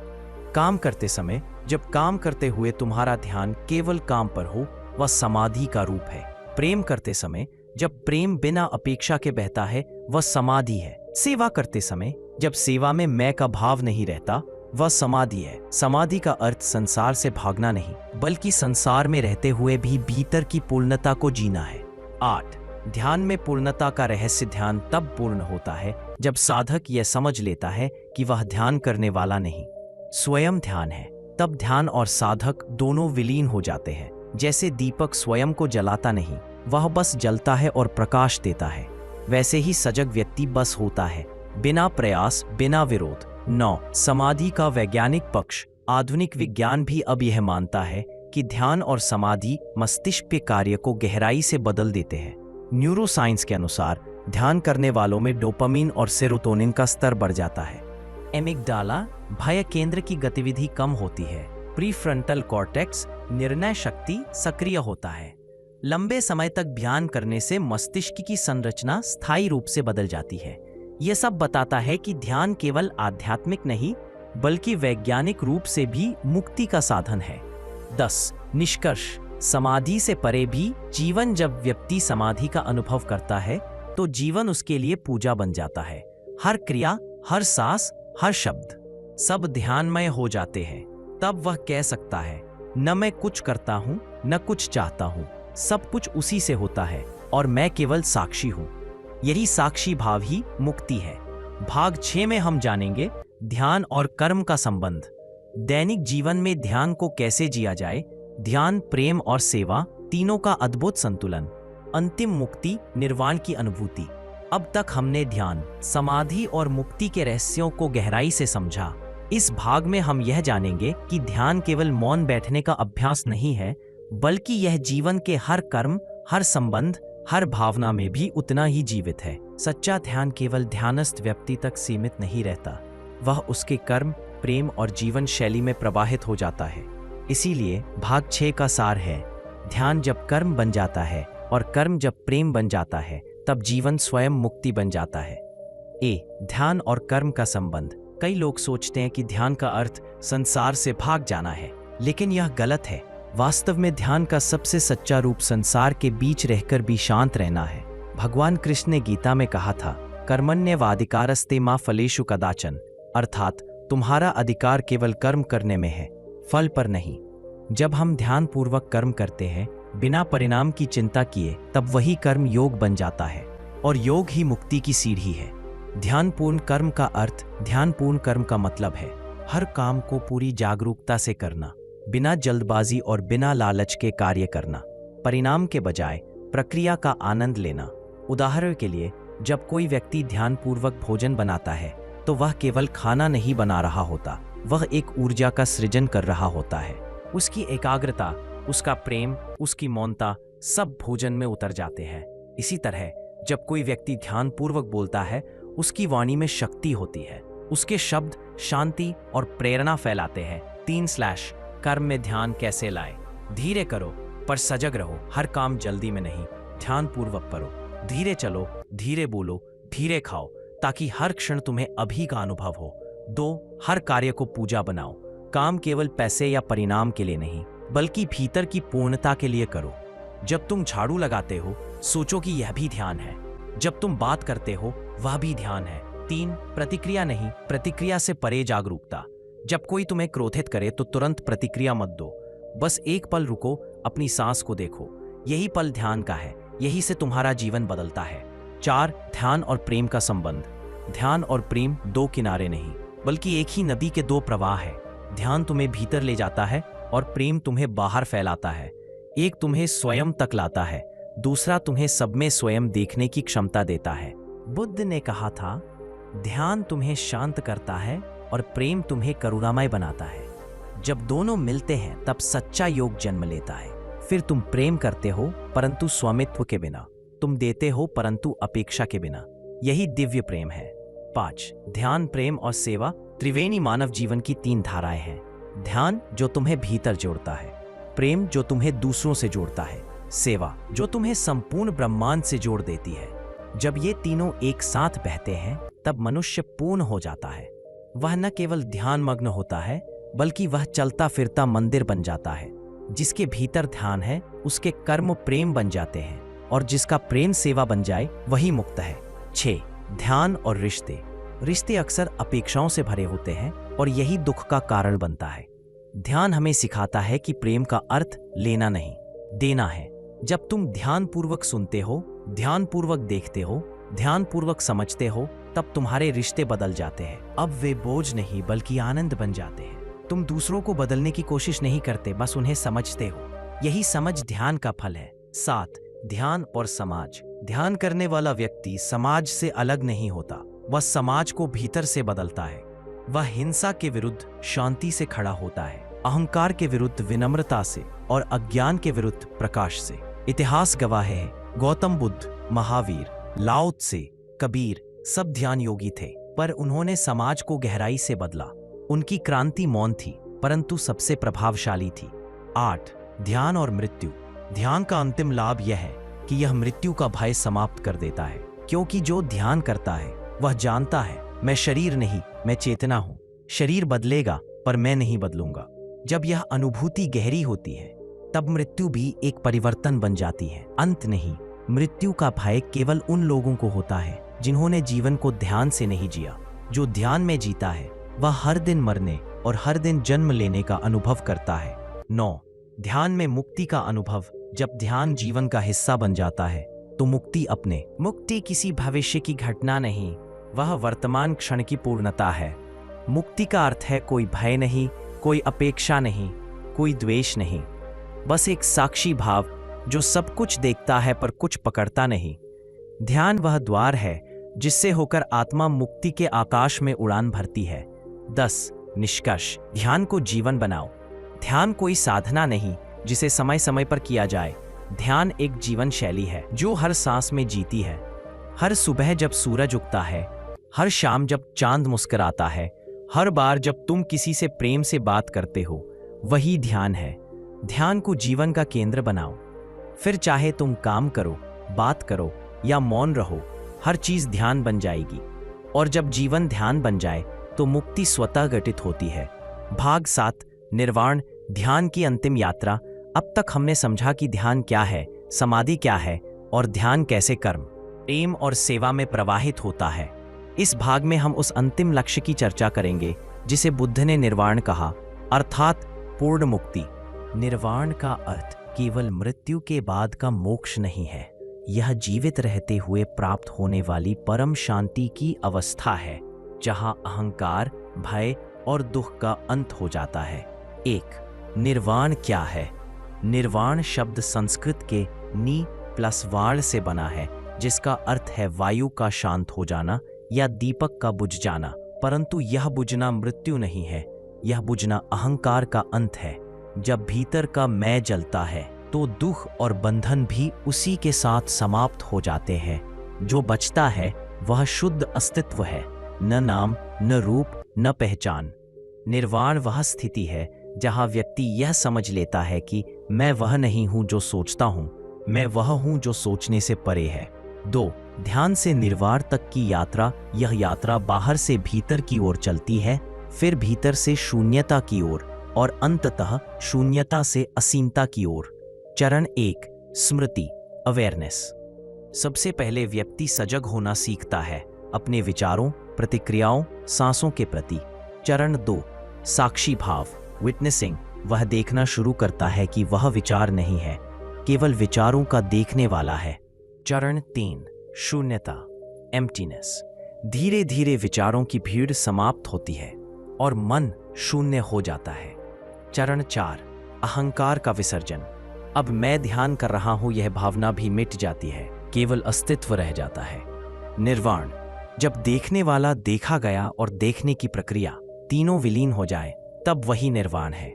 काम करते समय, जब काम करते हुए तुम्हारा ध्यान केवल काम पर हो, वह समाधि का रूप है। प्रेम करते समय, जब प्रेम बिना अपेक्षा के बहता है, वह समाधि है। सेवा करते समय, जब सेवा में मैं का भाव नहीं रहता, वह समाधि है। समाधि का अर्थ संसार से भागना नहीं, बल्कि संसार में रहते हुए भी भीतर की पूर्णता को जीना है। 8. ध्यान में पूर्णता का रहस्य। ध्यान तब पूर्ण होता है जब साधक यह समझ लेता है कि वह ध्यान करने वाला नहीं, स्वयं ध्यान है। तब ध्यान और साधक दोनों विलीन हो जाते हैं। जैसे दीपक स्वयं को जलाता नहीं, वह बस जलता है और प्रकाश देता है, वैसे ही सजग व्यक्ति बस होता है, बिना प्रयास, बिना विरोध। 9. समाधि का वैज्ञानिक पक्ष। आधुनिक विज्ञान भी अब यह मानता है कि ध्यान और समाधि मस्तिष्क के कार्य को गहराई से बदल देते हैं। न्यूरोसाइंस के अनुसार ध्यान करने वालों में डोपामिन और सेरोटोनिन का स्तर बढ़ जाता है। एमिगडाला भय केंद्र की गतिविधि कम होती है। प्रीफ्रंटल कॉर्टेक्स निर्णय शक्ति सक्रिय होता है। लंबे समय तक ध्यान करने से मस्तिष्क की संरचना स्थायी रूप से बदल जाती है। यह सब बताता है कि ध्यान केवल आध्यात्मिक नहीं बल्कि वैज्ञानिक रूप से भी मुक्ति का साधन है। 10 निष्कर्ष। समाधि से परे भी जीवन। जब व्यक्ति समाधि का अनुभव करता है तो जीवन उसके लिए पूजा बन जाता है। हर क्रिया, हर सांस, हर शब्द सब ध्यानमय हो जाते हैं। तब वह कह सकता है, न मैं कुछ करता हूं न कुछ चाहता हूं, सब कुछ उसी से होता है और मैं केवल साक्षी हूं। यही साक्षी भाव ही मुक्ति है। भाग 6 में हम जानेंगे ध्यान और कर्म का संबंध। दैनिक जीवन में ध्यान को कैसे जिया जाए। ध्यान, प्रेम और सेवा तीनों का अद्भुत संतुलन। अंतिम मुक्ति, निर्वाण की अनुभूति। अब तक हमने ध्यान, समाधि और मुक्ति के रहस्यों को गहराई से समझा। इस भाग में हम यह जानेंगे कि ध्यान केवल मौन बैठने का अभ्यास नहीं है बल्कि यह जीवन के हर कर्म, हर संबंध, हर भावना में भी उतना ही जीवित है। सच्चा ध्यान केवल ध्यानस्थ व्यक्ति तक सीमित नहीं रहता, वह उसके कर्म, प्रेम और जीवन शैली में प्रवाहित हो जाता है। इसीलिए भाग 6 का सार है, ध्यान जब कर्म बन जाता है और कर्म जब प्रेम बन जाता है तब जीवन स्वयं मुक्ति बन जाता है। ध्यान और कर्म का संबंध। कई लोग सोचते हैं कि ध्यान का अर्थ संसार से भाग जाना है, लेकिन यह गलत है। वास्तव में ध्यान का सबसे सच्चा रूप संसार के बीच रहकर भी शांत रहना है। भगवान कृष्ण ने गीता में कहा था, कर्मण्येवाधिकारस्ते मा फलेषु कदाचन, अर्थात तुम्हारा अधिकार केवल कर्म करने में है, फल पर नहीं। जब हम ध्यान पूर्वक कर्म करते हैं बिना परिणाम की चिंता किए, तब वही कर्म योग बन जाता है और योग ही मुक्ति की सीढ़ी है। ध्यानपूर्ण कर्म का अर्थ, ध्यानपूर्ण कर्म का मतलब है हर काम को पूरी जागरूकता से करना, बिना जल्दबाजी और बिना लालच के कार्य करना, परिणाम के बजाय प्रक्रिया का आनंद लेना। उदाहरण के लिए, जब कोई व्यक्ति ध्यानपूर्वक भोजन बनाता है तो वह केवल खाना नहीं बना रहा होता, वह एक ऊर्जा का सृजन कर रहा होता है। उसकी एकाग्रता, उसका प्रेम, उसकी मौनता सब भोजन में उतर जाते हैं। इसी तरह जब कोई व्यक्ति ध्यानपूर्वक बोलता है, उसकी वाणी में शक्ति होती है, उसके शब्द शांति और प्रेरणा फैलाते हैं। 3 कर्म में ध्यान कैसे लाए। धीरे करो पर सजग रहो। हर काम जल्दी में नहीं, ध्यानपूर्वक करो। धीरे चलो, धीरे बोलो, धीरे खाओ, ताकि हर क्षण तुम्हें अभी का अनुभव हो। 2 हर कार्य को पूजा बनाओ। काम केवल पैसे या परिणाम के लिए नहीं बल्कि भीतर की पूर्णता के लिए करो। जब तुम झाड़ू लगाते हो, सोचो कि यह भी ध्यान है। जब तुम बात करते हो, वह भी ध्यान है। 3 प्रतिक्रिया नहीं, प्रतिक्रिया से परे जागरूकता। जब कोई तुम्हें क्रोधित करे तो तुरंत प्रतिक्रिया मत दो, बस एक पल रुको, अपनी सांस को देखो। यही पल ध्यान का है, यही से तुम्हारा जीवन बदलता है। 4 ध्यान और प्रेम का संबंध। ध्यान और प्रेम 2 किनारे नहीं बल्कि एक ही नदी के 2 प्रवाह है। ध्यान तुम्हें भीतर ले जाता है और प्रेम तुम्हें बाहर फैलाता है। एक तुम्हें स्वयं तक लाता है, दूसरा तुम्हें सब में स्वयं देखने की क्षमता देता है। बुद्ध ने कहा था, ध्यान तुम्हें शांत करता है और प्रेम तुम्हें करुणामय बनाता है। जब दोनों मिलते हैं तब सच्चा योग जन्म लेता है। फिर तुम प्रेम करते हो परंतु स्वामित्व के बिना, तुम देते हो परंतु अपेक्षा के बिना। यही दिव्य प्रेम है। 5 ध्यान, प्रेम और सेवा त्रिवेणी मानव जीवन की 3 धाराएं हैं। ध्यान जो तुम्हें भीतर जोड़ता है, प्रेम जो तुम्हें दूसरों से जोड़ता है, सेवा जो तुम्हें संपूर्ण ब्रह्मांड से जोड़ देती है। जब ये तीनों एक साथ बहते हैं तब मनुष्य पूर्ण हो जाता है। वह न केवल ध्यान मग्न होता है बल्कि वह चलता फिरता मंदिर बन जाता है। जिसके भीतर ध्यान है उसके कर्म प्रेम बन जाते हैं और जिसका प्रेम सेवा बन जाए वही मुक्त है। 6 ध्यान और रिश्ते। रिश्ते अक्सर अपेक्षाओं से भरे होते हैं और यही दुख का कारण बनता है। ध्यान हमें सिखाता है कि प्रेम का अर्थ लेना नहीं, देना है। जब तुम ध्यानपूर्वक सुनते हो, ध्यानपूर्वक देखते हो, ध्यानपूर्वक समझते हो, तब तुम्हारे रिश्ते बदल जाते हैं। अब वे बोझ नहीं बल्कि आनंद बन जाते हैं। तुम दूसरों को बदलने की कोशिश नहीं करते, बस उन्हें समझते हो। यही समझ ध्यान का फल है। 7 ध्यान और समाज। ध्यान करने वाला व्यक्ति समाज से अलग नहीं होता, वह समाज को भीतर से बदलता है। वह हिंसा के विरुद्ध शांति से खड़ा होता है, अहंकार के विरुद्ध विनम्रता से और अज्ञान के विरुद्ध प्रकाश से। इतिहास गवाह है, गौतम बुद्ध, महावीर, लाओ त्से, कबीर सब ध्यान योगी थे, पर उन्होंने समाज को गहराई से बदला। उनकी क्रांति मौन थी, परंतु सबसे प्रभावशाली थी। 8. ध्यान और मृत्यु। ध्यान का अंतिम लाभ यह है कि यह मृत्यु का भय समाप्त कर देता है, क्योंकि जो ध्यान करता है वह जानता है, मैं शरीर नहीं, मैं चेतना हूं। शरीर बदलेगा पर मैं नहीं बदलूंगा। जब यह अनुभूति गहरी होती है तब मृत्यु भी एक परिवर्तन बन जाती है, अंत नहीं। मृत्यु का भय केवल उन लोगों को होता है जिन्होंने जीवन को ध्यान से नहीं जिया। जो ध्यान में जीता है वह हर दिन मरने और हर दिन जन्म लेने का अनुभव करता है। 9. ध्यान में मुक्ति का अनुभव। जब ध्यान जीवन का हिस्सा बन जाता है तो मुक्ति किसी भविष्य की घटना नहीं, वह वर्तमान क्षण की पूर्णता है। मुक्ति का अर्थ है कोई भय नहीं, कोई अपेक्षा नहीं, कोई द्वेष नहीं, बस एक साक्षी भाव जो सब कुछ देखता है पर कुछ पकड़ता नहीं। ध्यान वह द्वार है जिससे होकर आत्मा मुक्ति के आकाश में उड़ान भरती है। 10. निष्कर्ष। ध्यान को जीवन बनाओ। ध्यान कोई साधना नहीं जिसे समय समय पर किया जाए। ध्यान एक जीवन शैली है जो हर सांस में जीती है। हर सुबह जब सूरज उगता है, हर शाम जब चांद मुस्कुराता है, हर बार जब तुम किसी से प्रेम से बात करते हो, वही ध्यान है। ध्यान को जीवन का केंद्र बनाओ, फिर चाहे तुम काम करो, बात करो या मौन रहो, हर चीज ध्यान बन जाएगी। और जब जीवन ध्यान बन जाए तो मुक्ति स्वतः घटित होती है। भाग 7, निर्वाण, ध्यान की अंतिम यात्रा। अब तक हमने समझा कि ध्यान क्या है, समाधि क्या है और ध्यान कैसे कर्म, प्रेम और सेवा में प्रवाहित होता है। इस भाग में हम उस अंतिम लक्ष्य की चर्चा करेंगे जिसे बुद्ध ने निर्वाण कहा, अर्थात पूर्ण मुक्ति। निर्वाण का अर्थ केवल मृत्यु के बाद का मोक्ष नहीं है, यह जीवित रहते हुए प्राप्त होने वाली परम शांति की अवस्था है, जहां अहंकार, भय और दुख का अंत हो जाता है। 1. निर्वाण क्या है? निर्वाण शब्द संस्कृत के नी प्लस वाण से बना है, जिसका अर्थ है वायु का शांत हो जाना या दीपक का बुझ जाना। परंतु यह बुझना मृत्यु नहीं है, यह बुझना अहंकार का अंत है। जब भीतर का मैं जलता है तो दुख और बंधन भी उसी के साथ समाप्त हो जाते हैं। जो बचता है वह शुद्ध अस्तित्व है, न नाम, न रूप, न पहचान। निर्वाण वह स्थिति है जहां व्यक्ति यह समझ लेता है कि मैं वह नहीं हूं जो सोचता हूं, मैं वह हूं जो सोचने से परे है। 2. ध्यान से निर्वाण तक की यात्रा। यह यात्रा बाहर से भीतर की ओर चलती है, फिर भीतर से शून्यता की ओर और अंततः शून्यता से असीमता की ओर। चरण 1, स्मृति, अवेयरनेस। सबसे पहले व्यक्ति सजग होना सीखता है अपने विचारों, प्रतिक्रियाओं, सांसों के प्रति। चरण 2, साक्षी भाव, विटनेसिंग। वह देखना शुरू करता है कि वह विचार नहीं है, केवल विचारों का देखने वाला है। चरण 3, शून्यता, एम्प्टीनेस। धीरे धीरे विचारों की भीड़ समाप्त होती है और मन शून्य हो जाता है। चरण 4, अहंकार का विसर्जन। अब मैं ध्यान कर रहा हूं यह भावना भी मिट जाती है, केवल अस्तित्व रह जाता है। निर्वाण, जब देखने वाला देखा गया और देखने की प्रक्रिया तीनों विलीन हो जाए, तब वही निर्वाण है।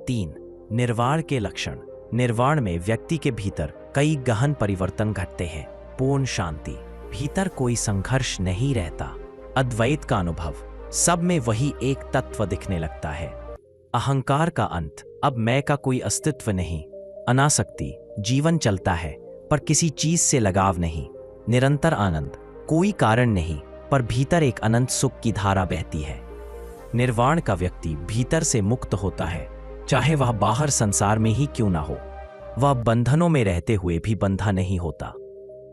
3, निर्वाण के लक्षण। निर्वाण में व्यक्ति के भीतर कई गहन परिवर्तन घटते हैं। पूर्ण शांति, भीतर कोई संघर्ष नहीं रहता। अद्वैत का अनुभव, सब में वही एक तत्व दिखने लगता है। अहंकार का अंत, अब मैं का कोई अस्तित्व नहीं। अनासक्ति, जीवन चलता है पर किसी चीज से लगाव नहीं। निरंतर आनंद, कोई कारण नहीं पर भीतर एक अनंत सुख की धारा बहती है। निर्वाण का व्यक्ति भीतर से मुक्त होता है, चाहे वह बाहर संसार में ही क्यों ना हो। वह बंधनों में रहते हुए भी बंधा नहीं होता।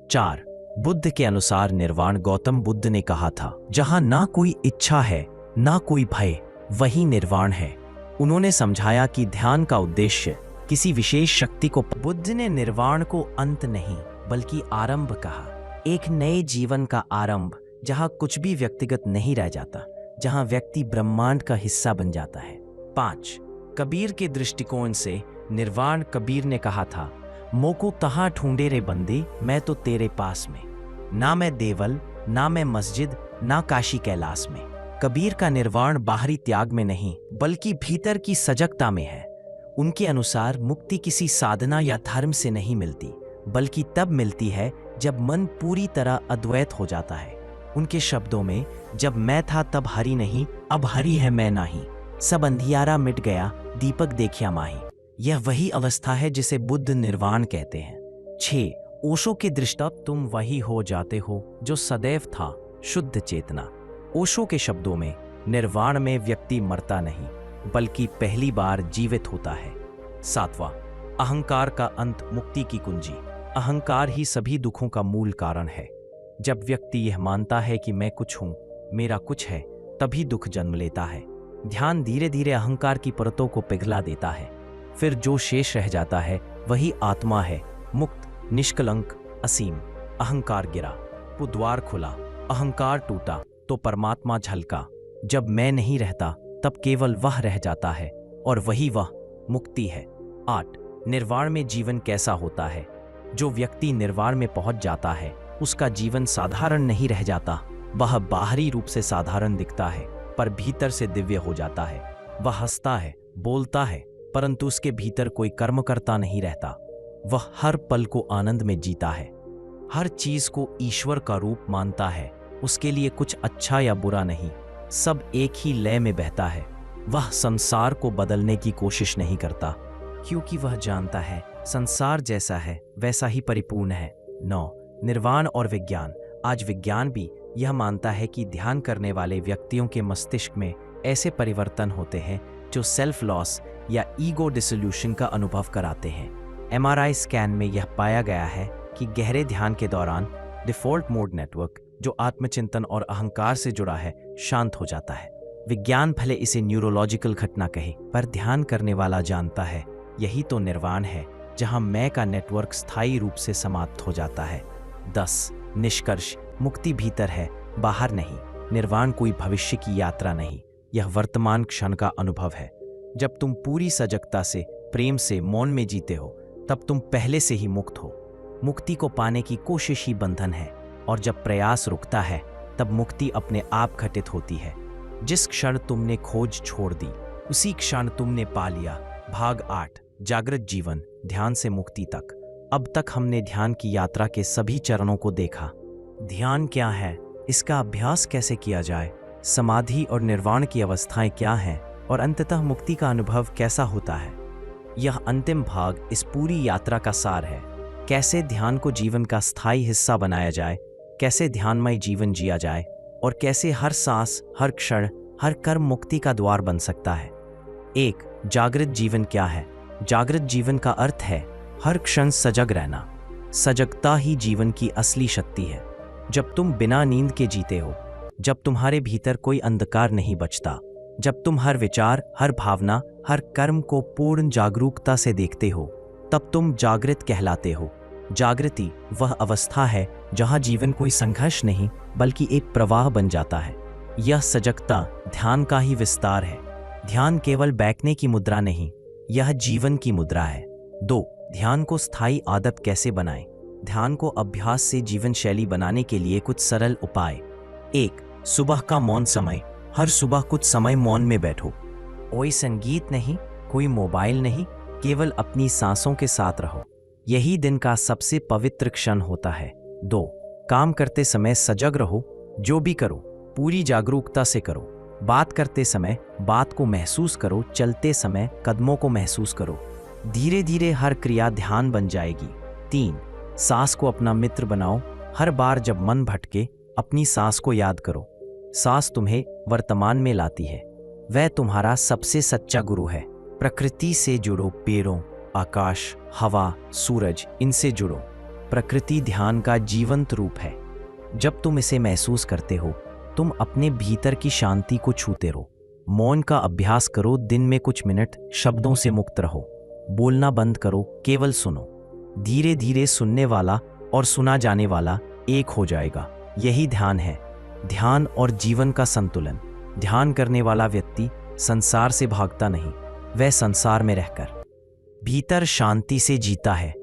4, बुद्ध के अनुसार निर्वाण, गौतम बुद्ध ने कहा था, जहां ना कोई इच्छा है ना कोई भय, वही निर्वाण है। उन्होंने समझाया कि ध्यान का उद्देश्य किसी विशेष शक्ति को। बुद्ध ने निर्वाण को अंत नहीं बल्कि आरंभ कहा, एक नए जीवन का आरंभ, जहां कुछ भी व्यक्तिगत नहीं रह जाता, जहां व्यक्ति ब्रह्मांड का हिस्सा बन जाता है। 5, कबीर के दृष्टिकोण से निर्वाण। कबीर ने कहा था, मोको तहां ढूंढे रे बंदे, मैं तो तेरे पास में। ना मैं देवल, ना मैं मस्जिद, ना काशी कैलाश में। कबीर का निर्वाण बाहरी त्याग में नहीं बल्कि भीतर की सजगता में है। उनके अनुसार मुक्ति किसी साधना या धर्म से नहीं मिलती, बल्कि तब मिलती है जब मन पूरी तरह अद्वैत हो जाता है। उनके शब्दों में, जब मैं था तब हरि नहीं, अब हरि है मैं नाही, सब अंधियारा मिट गया, दीपक देखिया माही। यह वही अवस्था है जिसे बुद्ध निर्वाण कहते हैं। 6. ओशो के दृष्टा तुम वही हो जाते हो जो सदैव था, शुद्ध चेतना। ओशो के शब्दों में, निर्वाण में व्यक्ति मरता नहीं बल्कि पहली बार जीवित होता है। 7वां, अहंकार का अंत मुक्ति की कुंजी। अहंकार ही सभी दुखों का मूल कारण है। जब व्यक्ति यह मानता है कि मैं कुछ हूं, मेरा कुछ है, तभी दुख जन्म लेता है। ध्यान धीरे धीरे अहंकार की परतों को पिघला देता है। फिर जो शेष रह जाता है वही आत्मा है, मुक्त, निष्कलंक, असीम। अहंकार गिरा तो द्वार खुला, अहंकार टूटा तो परमात्मा झलका। जब मैं नहीं रहता तब केवल वह रह जाता है और वही वह मुक्ति है। 8. निर्वाण में जीवन कैसा होता है? जो व्यक्ति निर्वाण में पहुंच जाता है उसका जीवन साधारण नहीं रह जाता। वह बाहरी रूप से साधारण दिखता है पर भीतर से दिव्य हो जाता है। वह हंसता है, बोलता है, परंतु उसके भीतर कोई कर्म करता नहीं रहता। वह हर पल को आनंद में जीता है, हर चीज को ईश्वर का रूप मानता है। उसके लिए कुछ अच्छा या बुरा नहीं, सब एक ही लय में बहता है। वह संसार को बदलने की कोशिश नहीं करता क्योंकि वह जानता है संसार जैसा है वैसा ही परिपूर्ण है। 9. निर्वाण और विज्ञान। आज विज्ञान भी यह मानता है कि ध्यान करने वाले व्यक्तियों के मस्तिष्क में ऐसे परिवर्तन होते हैं जो सेल्फ लॉस या ईगो डिसोल्यूशन का अनुभव कराते हैं। MRI स्कैन में यह पाया गया है कि गहरे ध्यान के दौरान डिफॉल्ट मोड नेटवर्क, जो आत्मचिंतन और अहंकार से जुड़ा है, शांत हो जाता है। विज्ञान भले इसे न्यूरोलॉजिकल घटना कहे, पर ध्यान करने वाला जानता है यही तो निर्वाण है, जहां मैं का नेटवर्क स्थायी रूप से समाप्त हो जाता है। 10. निष्कर्ष। मुक्ति भीतर है, बाहर नहीं। निर्वाण कोई भविष्य की यात्रा नहीं, यह वर्तमान क्षण का अनुभव है। जब तुम पूरी सजगता से, प्रेम से, मौन में जीते हो, तब तुम पहले से ही मुक्त हो। मुक्ति को पाने की कोशिश ही बंधन है, और जब प्रयास रुकता है तब मुक्ति अपने आप घटित होती है। जिस क्षण तुमने खोज छोड़ दी उसी क्षण तुमने पा लिया। भाग 8, जागृत जीवन, ध्यान से मुक्ति तक। अब तक हमने ध्यान की यात्रा के सभी चरणों को देखा। ध्यान क्या है, इसका अभ्यास कैसे किया जाए, समाधि और निर्वाण की अवस्थाएं क्या हैं, और अंततः मुक्ति का अनुभव कैसा होता है। यह अंतिम भाग इस पूरी यात्रा का सार है। कैसे ध्यान को जीवन का स्थायी हिस्सा बनाया जाए, कैसे ध्यानमय जीवन जिया जाए, और कैसे हर सांस, हर क्षण, हर कर्म मुक्ति का द्वार बन सकता है। 1. जागृत जीवन क्या है? जागृत जीवन का अर्थ है हर क्षण सजग रहना। सजगता ही जीवन की असली शक्ति है। जब तुम बिना नींद के जीते हो, जब तुम्हारे भीतर कोई अंधकार नहीं बचता, जब तुम हर विचार, हर भावना, हर कर्म को पूर्ण जागरूकता से देखते हो, तब तुम जागृत कहलाते हो। जागृति वह अवस्था है जहां जीवन कोई संघर्ष नहीं बल्कि एक प्रवाह बन जाता है। यह सजगता ध्यान का ही विस्तार है। ध्यान केवल बैठने की मुद्रा नहीं, यह जीवन की मुद्रा है। 2. ध्यान को स्थायी आदत कैसे बनाएं? ध्यान को अभ्यास से जीवन शैली बनाने के लिए कुछ सरल उपाय। 1. सुबह का मौन समय। हर सुबह कुछ समय मौन में बैठो। कोई संगीत नहीं, कोई मोबाइल नहीं, केवल अपनी सांसों के साथ रहो। यही दिन का सबसे पवित्र क्षण होता है। 2. काम करते समय सजग रहो। जो भी करो पूरी जागरूकता से करो। बात करते समय बात को महसूस करो, चलते समय कदमों को महसूस करो। धीरे धीरे हर क्रिया ध्यान बन जाएगी। 3. सांस को अपना मित्र बनाओ। हर बार जब मन भटके, अपनी सांस को याद करो। सांस तुम्हें वर्तमान में लाती है। वह तुम्हारा सबसे सच्चा गुरु है। प्रकृति से जुड़ो, पेड़ों, आकाश, हवा, सूरज, इनसे जुड़ो। प्रकृति ध्यान का जीवंत रूप है। जब तुम इसे महसूस करते हो, तुम अपने भीतर की शांति को छूते रहो। मौन का अभ्यास करो। दिन में कुछ मिनट शब्दों से मुक्त रहो। बोलना बंद करो, केवल सुनो। धीरे धीरे सुनने वाला और सुना जाने वाला एक हो जाएगा। यही ध्यान है, ध्यान और जीवन का संतुलन। ध्यान करने वाला व्यक्ति संसार से भागता नहीं, वह संसार में रहकर भीतर शांति से जीता है।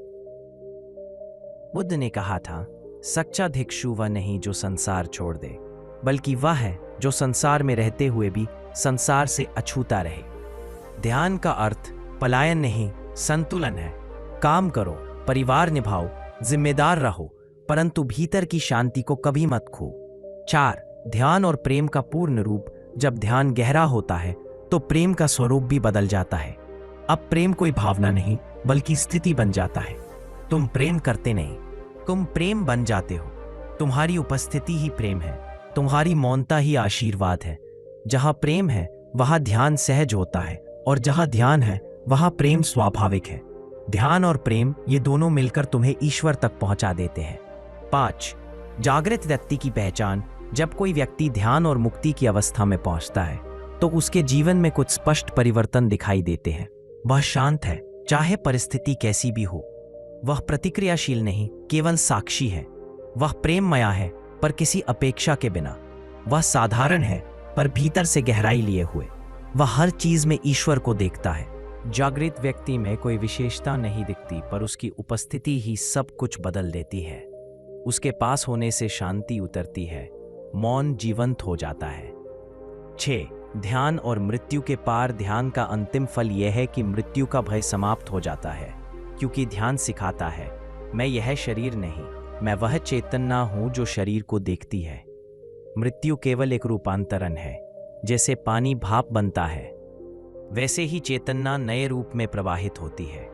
बुद्ध ने कहा था, सच्चा भिक्षु वह नहीं जो संसार छोड़ दे, बल्कि वह है जो संसार में रहते हुए भी संसार से अछूता रहे। ध्यान का अर्थ पलायन नहीं, संतुलन है। काम करो, परिवार निभाओ, जिम्मेदार रहो, परंतु भीतर की शांति को कभी मत खो। 4. ध्यान और प्रेम का पूर्ण रूप। जब ध्यान गहरा होता है तो प्रेम का स्वरूप भी बदल जाता है। अब प्रेम कोई भावना नहीं बल्कि स्थिति बन जाता है। तुम प्रेम करते नहीं, तुम प्रेम बन जाते हो। तुम्हारी उपस्थिति ही प्रेम है, तुम्हारी मौनता ही आशीर्वाद है। जहां प्रेम है वहां ध्यान सहज होता है, और जहां ध्यान है वहां प्रेम स्वाभाविक है। ध्यान और प्रेम ये दोनों मिलकर तुम्हें ईश्वर तक पहुंचा देते हैं। 5. जागृत व्यक्ति की पहचान। जब कोई व्यक्ति ध्यान और मुक्ति की अवस्था में पहुंचता है तो उसके जीवन में कुछ स्पष्ट परिवर्तन दिखाई देते हैं। वह शांत है, चाहे परिस्थिति कैसी भी हो। वह प्रतिक्रियाशील नहीं, केवल साक्षी है। वह प्रेममया है, पर किसी अपेक्षा के बिना। वह साधारण है, पर भीतर से गहराई लिए हुए। वह हर चीज में ईश्वर को देखता है। जागृत व्यक्ति में कोई विशेषता नहीं दिखती, पर उसकी उपस्थिति ही सब कुछ बदल देती है। उसके पास होने से शांति उतरती है, मौन जीवंत हो जाता है। 6. ध्यान और मृत्यु के पार। ध्यान का अंतिम फल यह है कि मृत्यु का भय समाप्त हो जाता है, क्योंकि ध्यान सिखाता है, मैं यह शरीर नहीं, मैं वह चेतना हूं जो शरीर को देखती है। मृत्यु केवल एक रूपांतरण है। जैसे पानी भाप बनता है, वैसे ही चेतना नए रूप में प्रवाहित होती है।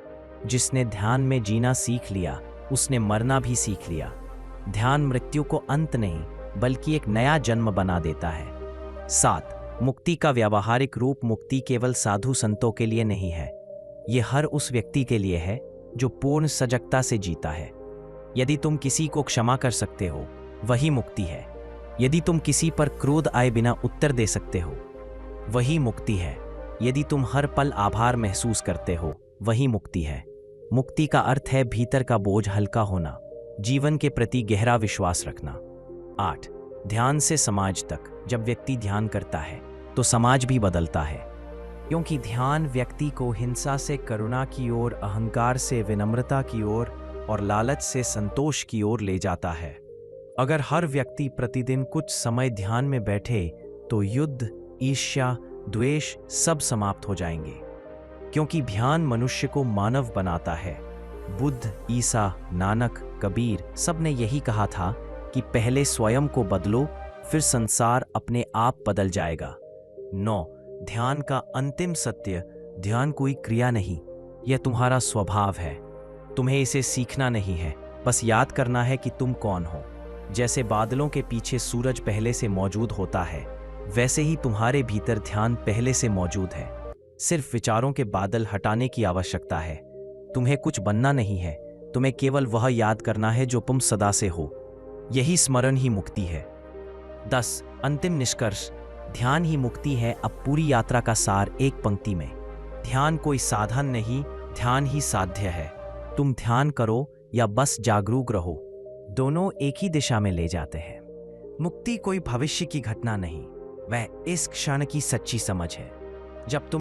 जिसने ध्यान में जीना सीख लिया, उसने मरना भी सीख लिया। ध्यान मृत्यु को अंत नहीं बल्कि एक नया जन्म बना देता है। 7. मुक्ति का व्यावहारिक रूप। मुक्ति केवल साधु संतों के लिए नहीं है, ये हर उस व्यक्ति के लिए है जो पूर्ण सजगता से जीता है। यदि तुम किसी को क्षमा कर सकते हो, वही मुक्ति है। यदि तुम किसी पर क्रोध आए बिना उत्तर दे सकते हो, वही मुक्ति है। यदि तुम हर पल आभार महसूस करते हो, वही मुक्ति है। मुक्ति का अर्थ है भीतर का बोझ हल्का होना, जीवन के प्रति गहरा विश्वास रखना। 8. ध्यान से समाज तक। जब व्यक्ति ध्यान करता है तो समाज भी बदलता है, क्योंकि ध्यान व्यक्ति को हिंसा से करुणा की ओर, अहंकार से विनम्रता की ओर और लालच से संतोष की ओर ले जाता है। अगर हर व्यक्ति प्रतिदिन कुछ समय ध्यान में बैठे तो युद्ध, ईर्ष्या, द्वेष सब समाप्त हो जाएंगे, क्योंकि ध्यान मनुष्य को मानव बनाता है। बुद्ध, ईसा, नानक, कबीर सब ने यही कहा था कि पहले स्वयं को बदलो, फिर संसार अपने आप बदल जाएगा। 9. ध्यान का अंतिम सत्य। ध्यान कोई क्रिया नहीं, यह तुम्हारा स्वभाव है। तुम्हें इसे सीखना नहीं है, बस याद करना है कि तुम कौन हो। जैसे बादलों के पीछे सूरज पहले से मौजूद होता है, वैसे ही तुम्हारे भीतर ध्यान पहले से मौजूद है। सिर्फ विचारों के बादल हटाने की आवश्यकता है। तुम्हें कुछ बनना नहीं है, तुम्हें केवल वह याद करना है जो तुम सदा से हो। यही स्मरण ही मुक्ति है। 10. अंतिम निष्कर्ष। ध्यान ही मुक्ति है। अब पूरी यात्रा का सार एक पंक्ति में। ध्यान कोई साधन नहीं, ध्यान ही साध्य है। तुम ध्यान करो या बस जागरूक रहो, दोनों एक ही दिशा में ले जाते हैं। मुक्ति कोई भविष्य की घटना नहीं, वह इस क्षण की सच्ची समझ है। जब तुम